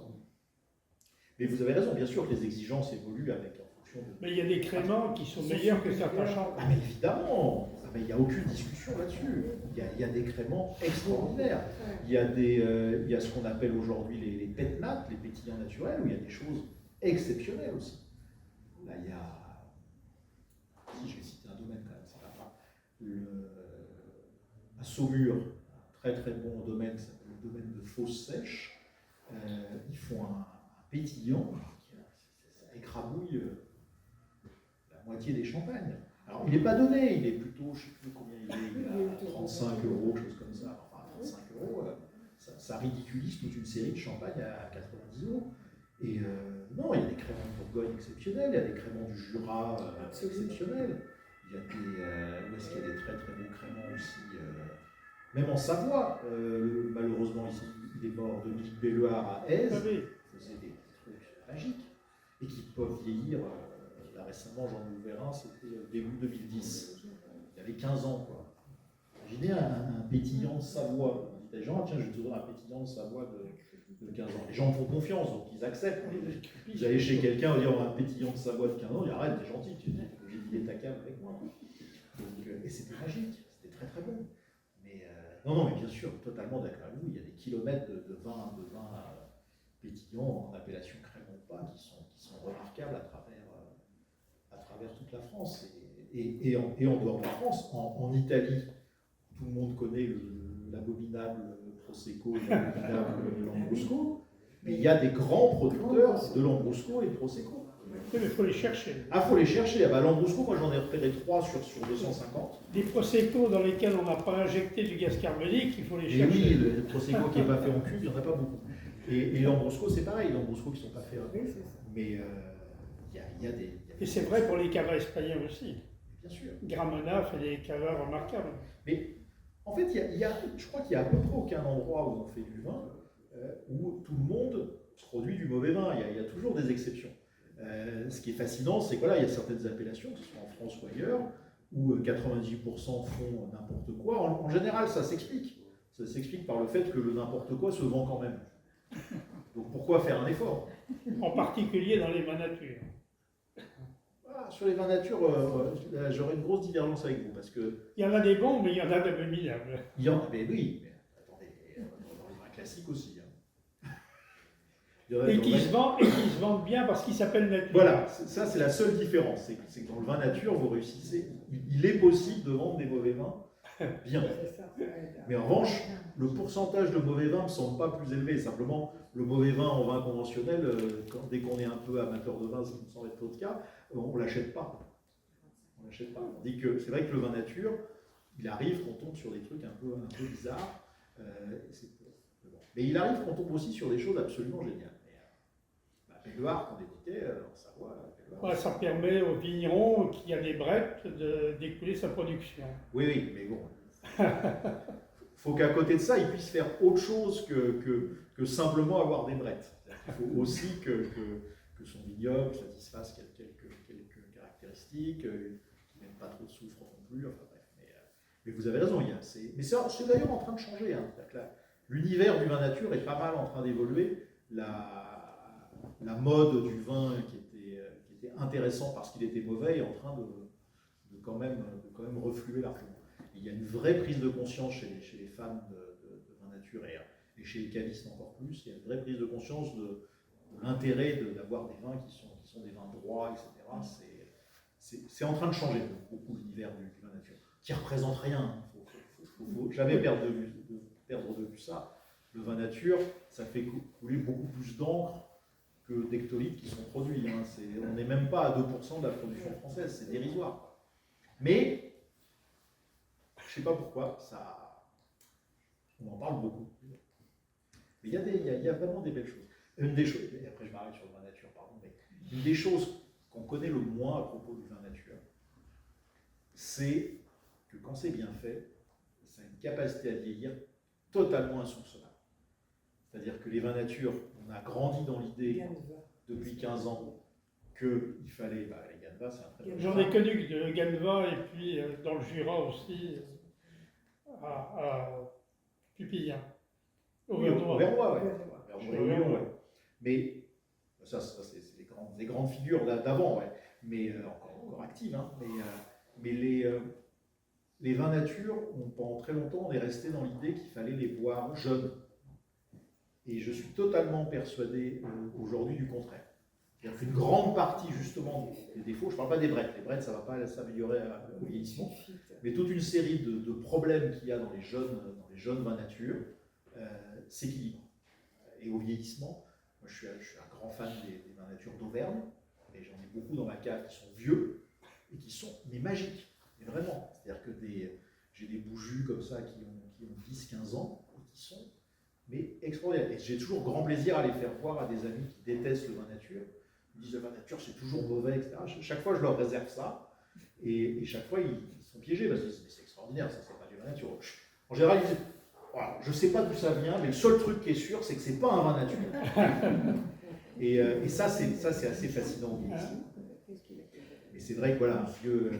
Mais vous avez raison, bien sûr que les exigences évoluent avec en fonction de. Mais il y a des créments qui sont meilleurs que certains champagnes. Ah mais évidemment, il n'y a aucune discussion là-dessus. Il y a des créments extraordinaires. Il y a ce qu'on appelle aujourd'hui les pétnates, les pétillants naturels, où il y a des choses exceptionnelles aussi. Là, il y a. Si je vais citer un domaine quand même, c'est pas grave. À Saumur, un très très bon domaine qui s'appelle le domaine de Fosse Sèche. Ils font un pétillant ça écrabouille la moitié des champagnes. Alors il n'est pas donné, il est plutôt, je ne sais plus combien il est à 35 euros, quelque chose comme ça. Enfin 35 euros, ça ridiculise toute une série de champagnes à 90 euros. Et non, il y a des créments de Bourgogne exceptionnels, il y a des créments du Jura exceptionnels. Il y a où est-ce qu'il y a des très très bons créments aussi, même en Savoie. Malheureusement, ici, il est mort, Dominique Belluard à Aise, il faisait des trucs magiques et qui peuvent vieillir. Là récemment, Jean-Louis Vérin, c'était début 2010. Il y avait 15 ans, quoi. Imaginez un pétillant de Savoie. On dit à des gens, tiens, je vais te donner un pétillant de Savoie de 15 ans. Les gens me font confiance, donc ils acceptent. Vous allez chez quelqu'un, vous dire, on a un pétillant de Savoie de 15 ans, il dit, arrête, t'es gentil, tu es obligé de vider ta cave avec moi. Donc, et c'était magique, c'était très très bon. Mais non, mais bien sûr, totalement d'accord avec vous, il y a des kilomètres de vin pétillants en appellation Crémant ou pas qui sont remarquables à travers toute la France et en dehors de la France. En Italie, tout le monde connaît l'abominable Prosecco et l'abominable Lambrusco, mais il y a des grands producteurs de Lambrusco et de Prosecco. Oui, mais il faut les chercher. Ah, il faut les chercher. Ah, bah, Lambrusco, moi j'en ai repéré 3 sur 250. Des Prosecco dans lesquels on n'a pas injecté du gaz carbonique, il faut les Et chercher. oui, le Prosecco qui n'est pas fait en cuve, il n'y en a pas beaucoup. Et Lambrusco, c'est pareil, Lambrusco qui ne sont pas faits en cuve. Mais il y a des. Et c'est vrai pour les cavas espagnols aussi. Bien sûr. Gramana fait des cavas remarquables. Mais en fait, je crois qu'il n'y a à peu près aucun endroit où on fait du vin où tout le monde produit du mauvais vin. Il y a toujours des exceptions. Ce qui est fascinant, c'est qu'il y a certaines appellations, que ce soit en France ou ailleurs, où 98% font n'importe quoi. En général, ça s'explique. Ça s'explique par le fait que le n'importe quoi se vend quand même. Donc pourquoi faire un effort? En particulier dans les vins nature. Sur les vins nature, j'aurais une grosse divergence avec vous, parce que... Il y en a des bons, mais il y en a d'abominables. Il y en a, mais oui, mais attendez, dans les vins classiques aussi. Et qui se vendent bien parce qu'ils s'appellent nature. Voilà, ça c'est la seule différence, c'est que dans le vin nature, vous réussissez, il est possible de vendre des mauvais vins bien. Mais en revanche, le pourcentage de mauvais vins ne me semble pas plus élevé. Simplement, le mauvais vin en vin conventionnel, dès qu'on est un peu amateur de vin, ce qui me semble être votre cas, on ne l'achète pas. On l'achète pas. On dit que c'est vrai que le vin nature, il arrive qu'on tombe sur des trucs un peu bizarres. Mais il arrive qu'on tombe aussi sur des choses absolument géniales. Belluard, qu'on écoutait en Savoie. Ouais, ça permet aux vignerons qui a des brettes d'écouler sa production. Oui, mais bon. Faut qu'à côté de ça, il puisse faire autre chose que simplement avoir des brettes. Il faut aussi que son vignoble satisfasse quelques caractéristiques, qu'il n'ait pas trop de soufre non plus. Enfin, bref. Mais vous avez raison, mais c'est d'ailleurs en train de changer. Hein. L'univers du vin nature est pas mal en train d'évoluer. La mode du vin qui était intéressant parce qu'il était mauvais est en train de quand même refluer largement. Il y a une vraie prise de conscience chez les fans de vin nature et chez les cavistes encore plus. Il y a une vraie prise de conscience de l'intérêt d'avoir des vins qui sont des vins droits, etc. C'est en train de changer beaucoup l'univers du vin nature, qui ne représente rien. Il ne faut jamais perdre de vue ça. Le vin nature, ça fait couler beaucoup plus d'encre que d'hectolitres qui sont produits. Hein. On n'est même pas à 2% de la production française, c'est dérisoire. Mais je sais pas pourquoi, on en parle beaucoup. Mais il y a vraiment des belles choses. Une des choses, et après je m'arrête sur le vin nature, pardon, mais une des choses qu'on connaît le moins à propos du vin nature, c'est que quand c'est bien fait, ça a une capacité à vieillir totalement insoupçonnable. C'est-à-dire que les vins nature, on a grandi dans l'idée depuis 15 ans qu'il fallait, les Ganva, c'est un très bon J'en vin. ai connu que de Ganva et puis dans le Jura aussi, à Pupillen, Auvernois. Auvernois, ouais. Je Auvernois, suis ouais. Mais ça c'est des grandes figures d'avant, ouais. Mais encore actives. Hein. Mais les vins nature, pendant très longtemps, on est resté dans l'idée qu'il fallait les boire jeunes. Et je suis totalement persuadé aujourd'hui du contraire. C'est-à-dire qu'une grande partie justement des défauts, je ne parle pas des brettes, les brettes ça ne va pas s'améliorer au vieillissement, mais toute une série de problèmes qu'il y a dans les jeunes vins nature s'équilibrent. Et au vieillissement, moi je suis un grand fan des vins nature d'Auvergne, et j'en ai beaucoup dans ma cave qui sont vieux et qui sont mais magiques, mais vraiment. C'est-à-dire que j'ai des boujus comme ça qui ont 10-15 ans et qui sont mais extraordinaires. Et j'ai toujours grand plaisir à les faire voir à des amis qui détestent le vin nature. Ils disent le vin nature c'est toujours mauvais, etc. Chaque fois je leur réserve ça, et chaque fois ils sont piégés parce qu'ils disent mais c'est extraordinaire, ça c'est pas du vin nature. En général ils disent voilà, je sais pas d'où ça vient, mais le seul truc qui est sûr c'est que c'est pas un vin nature. et ça c'est assez fascinant ici. Mais c'est vrai que voilà, un vieux,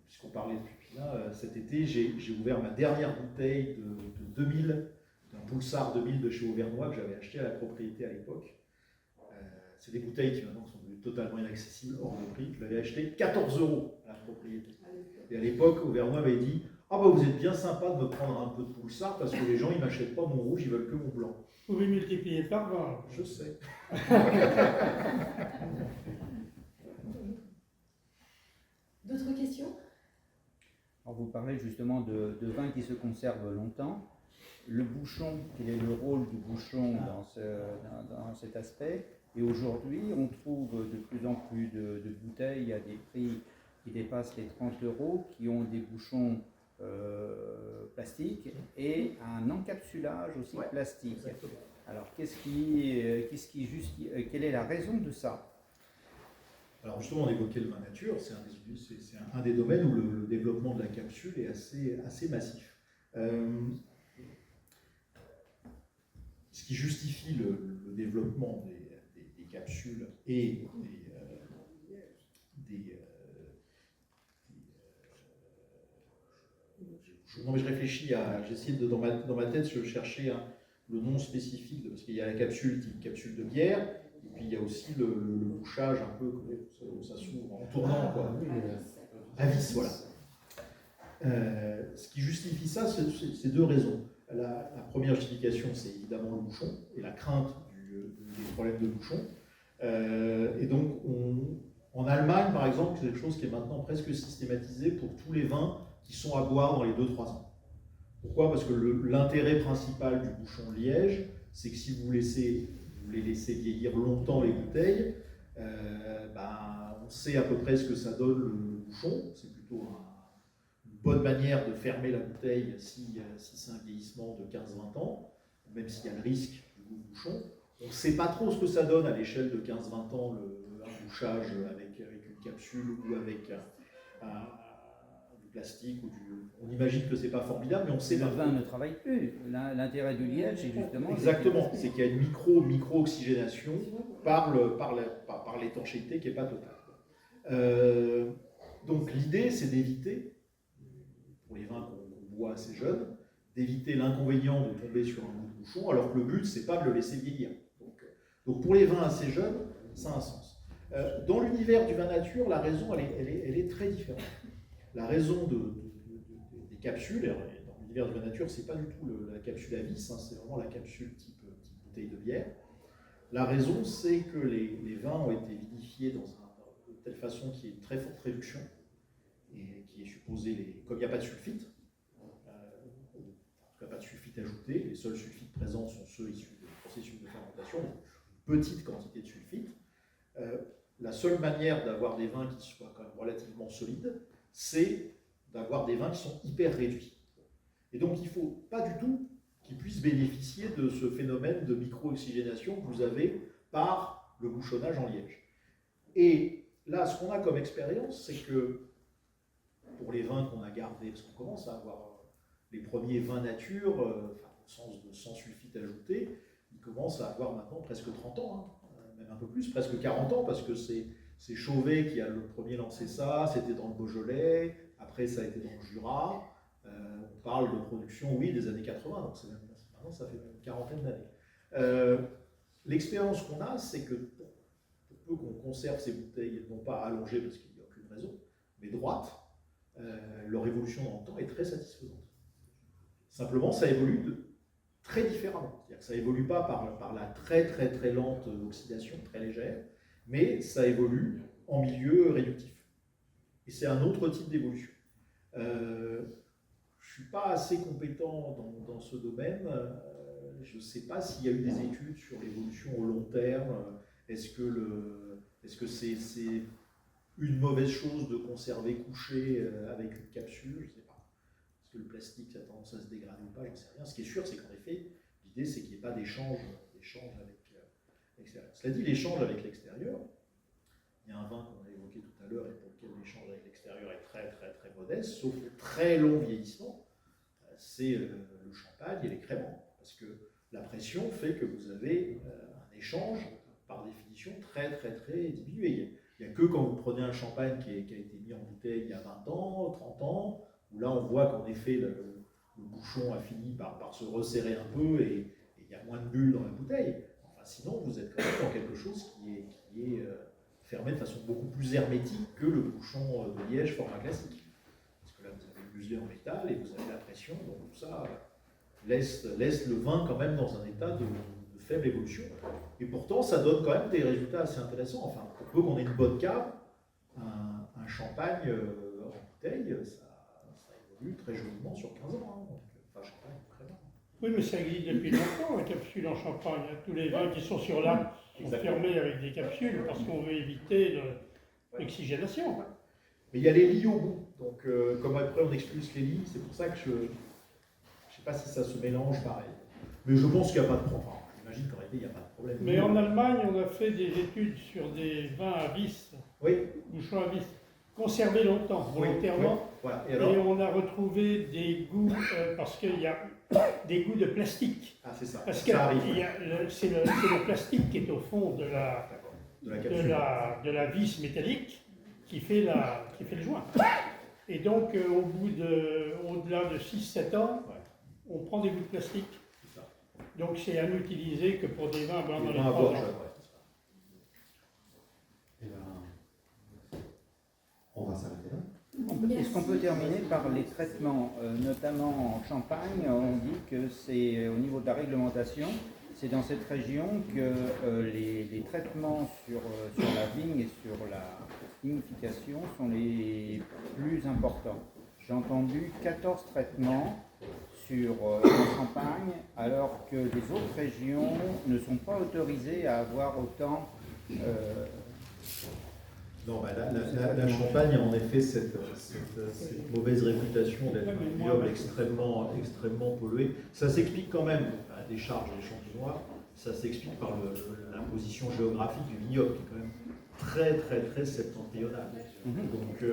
puisqu'on parlait de Pupillen, cet été j'ai ouvert ma dernière bouteille de 2000, d'un Pulsar 2000 de chez Auvernois que j'avais acheté à la propriété à l'époque. C'est des bouteilles qui maintenant sont devenues totalement inaccessibles, hors de prix. Je l'avais acheté 14 € à la propriété. Et à l'époque, Auvernois m'avait dit ah bah vous êtes bien sympa de me prendre un peu de Pulsar parce que les gens ils m'achètent pas mon rouge, ils veulent que mon blanc. Vous pouvez multiplier par 20. Je sais. D'autres questions? Alors vous parlez justement de vins qui se conservent longtemps. Le bouchon, quel est le rôle du bouchon dans cet aspect? Et aujourd'hui, on trouve de plus en plus de bouteilles à des prix qui dépassent les 30 €, qui ont des bouchons plastiques et un encapsulage aussi plastique. Exactement. Alors, quelle est la raison de ça? Alors justement, on évoquait le vin nature, c'est un des domaines où le développement de la capsule est assez massif. Ce qui justifie le développement des capsules et non mais je réfléchis j'essaie dans ma tête, je cherchais le nom spécifique, parce qu'il y a la capsule type capsule de bière, et puis il y a aussi le bouchage un peu, où ça s'ouvre en tournant, quoi. À vis, voilà. Ce qui justifie ça, c'est deux raisons. La première justification, c'est évidemment le bouchon et la crainte des problèmes de bouchon. Et donc, en Allemagne, par exemple, c'est quelque chose qui est maintenant presque systématisé pour tous les vins qui sont à boire dans les 2-3 ans. Pourquoi? Parce que l'intérêt principal du bouchon de liège, c'est que si vous les laissez vieillir longtemps les bouteilles, on sait à peu près ce que ça donne le bouchon. C'est plutôt une bonne manière de fermer la bouteille si c'est un vieillissement de 15-20 ans, même s'il y a le risque du bouchon. On ne sait pas trop ce que ça donne à l'échelle de 15-20 ans, un bouchage avec une capsule ou avec du plastique. On imagine que ce n'est pas formidable, mais on sait Le pas. vin ne travaille plus. L'intérêt du liège, c'est justement... Exactement, c'est qu'il y a une micro-oxygénation par l'étanchéité qui n'est pas totale. Donc l'idée, c'est d'éviter, pour les vins qu'on boit assez jeunes, d'éviter l'inconvénient de tomber sur un bout de bouchon, alors que le but, c'est pas de le laisser vieillir. Donc pour les vins assez jeunes, ça a un sens. Dans l'univers du vin nature, la raison, elle est très différente. La raison des capsules, dans l'univers du vin nature, c'est pas du tout la capsule à vis, c'est vraiment la capsule type bouteille de bière. La raison, c'est que les vins ont été vinifiés de telle façon qu'il y ait une très forte réduction, et qui est supposé, comme il n'y a pas de sulfite, en tout cas pas de sulfite ajouté, les seuls sulfites présents sont ceux issus du processus de fermentation, donc une petite quantité de sulfite. La seule manière d'avoir des vins qui soient quand même relativement solides, c'est d'avoir des vins qui sont hyper réduits. Et donc il ne faut pas du tout qu'ils puissent bénéficier de ce phénomène de micro-oxygénation que vous avez par le bouchonnage en liège. Et là, ce qu'on a comme expérience, c'est que pour les vins qu'on a gardés, parce qu'on commence à avoir les premiers vins nature, au sens de sans sulfite ajouté, ils commencent à avoir maintenant presque 30 ans, hein, même un peu plus, presque 40 ans, parce que c'est Chauvet qui a le premier lancé ça, c'était dans le Beaujolais, après ça a été dans le Jura. On parle de production, oui, des années 80, donc maintenant ça fait une quarantaine d'années. L'expérience qu'on a, c'est que pour peu qu'on conserve ces bouteilles, non pas allongées parce qu'il n'y a aucune raison, mais droites, leur évolution dans le temps est très satisfaisante. Simplement, ça évolue très différemment. C'est-à-dire que ça évolue pas par la très très très lente oxydation, très légère, mais ça évolue en milieu réductif. Et c'est un autre type d'évolution. Je ne suis pas assez compétent dans ce domaine. Je ne sais pas s'il y a eu des études sur l'évolution au long terme. Est-ce que c'est une mauvaise chose de conserver couché avec une capsule? Je ne sais pas. Est-ce que le plastique a tendance à se dégrader ou pas? Je n'en sais rien. Ce qui est sûr, c'est qu'en effet, l'idée, c'est qu'il n'y ait pas d'échange avec l'extérieur. Cela dit, l'échange avec l'extérieur, il y a un vin qu'on a évoqué tout à l'heure et pour lequel l'échange avec l'extérieur est très très très modeste, sauf le très long vieillissement, c'est le champagne et les créments. Parce que la pression fait que vous avez un échange, par définition, très très très diminué. Il n'y a que quand vous prenez un champagne qui a été mis en bouteille il y a 20 ans, 30 ans, où là on voit qu'en effet le bouchon a fini par se resserrer un peu et il y a moins de bulles dans la bouteille. Enfin, sinon, vous êtes quand même dans quelque chose qui est fermé de façon beaucoup plus hermétique que le bouchon de liège format classique. Parce que là, vous avez le muselet en métal et vous avez la pression, donc tout ça laisse le vin quand même dans un état de faible évolution. Et pourtant, ça donne quand même des résultats assez intéressants. Enfin, pour peu qu'on ait une bonne cave, un champagne en bouteille, ça évolue très joliment sur 15 ans. Hein. Donc, enfin, champagne, très bien. Oui, mais ça existe depuis longtemps, la capsule en champagne. Tous les vins qui sont sur l'âne sont fermés avec des capsules parce qu'on veut éviter l'oxygénation. Mais il y a les lits au bout. Donc, comme après on expulse les lits, c'est pour ça que je ne sais pas si ça se mélange pareil. Mais je pense qu'il n'y a pas de problème. Enfin, j'imagine qu'en réalité, il n'y a pas de problème. Mais en Allemagne, on a fait des études sur des vins à vis, bouchons à vis, conservés longtemps, volontairement. Oui. Voilà. Et on a retrouvé des goûts, parce qu'il y a des goûts de plastique. Ah, c'est ça. Parce ça arrive. que c'est le plastique qui est au fond de la vis métallique qui fait le joint. Et donc, au-delà de 6-7 ans, on prend des bouts de plastique. C'est ça. Donc, c'est à n'utiliser que pour des vins blancs dans les vins à 3 gorge, ans. Eh ben, on va s'arrêter là. Est-ce qu'on peut terminer par les traitements, notamment en Champagne? On dit que c'est au niveau de la réglementation, c'est dans cette région que les traitements sur la vigne et sur la vinification sont les plus importants. J'ai entendu 14 traitements en Champagne, alors que les autres régions ne sont pas autorisées à avoir autant. Non, bah, la Champagne a en effet cette mauvaise réputation d'être un vignoble extrêmement pollué. Ça s'explique quand même, à la décharge des champenois, ça s'explique par la position géographique du vignoble, qui est quand même très septentrionale. Donc,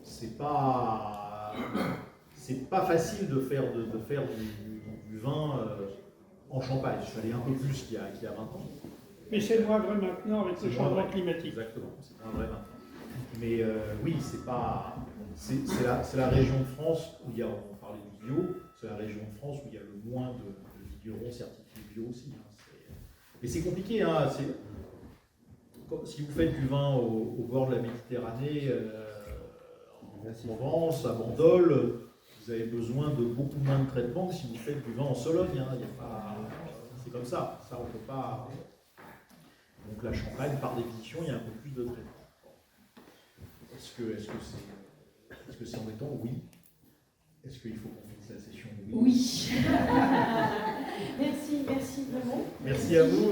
c'est pas facile de faire du vin en Champagne. Il fallait un peu plus qu'il y a 20 ans. Mais c'est moins vrai maintenant avec le changement climatique. Exactement, c'est moins vrai maintenant. Mais oui, c'est la région de France où il y a, on parlait du bio, c'est la région de France où il y a le moins de vignerons certifiés bio aussi. Hein. Mais c'est compliqué. Hein. Si vous faites du vin au bord de la Méditerranée, en Provence, à Bandol, vous avez besoin de beaucoup moins de traitements que si vous faites du vin en Sologne. Hein. C'est comme ça. Ça, on ne peut pas. Donc la Champagne, par définition, il y a un peu plus de traitement. Est-ce que c'est embêtant? Oui. Est-ce qu'il faut qu'on finisse la session? Oui. Merci vraiment. Merci à vous.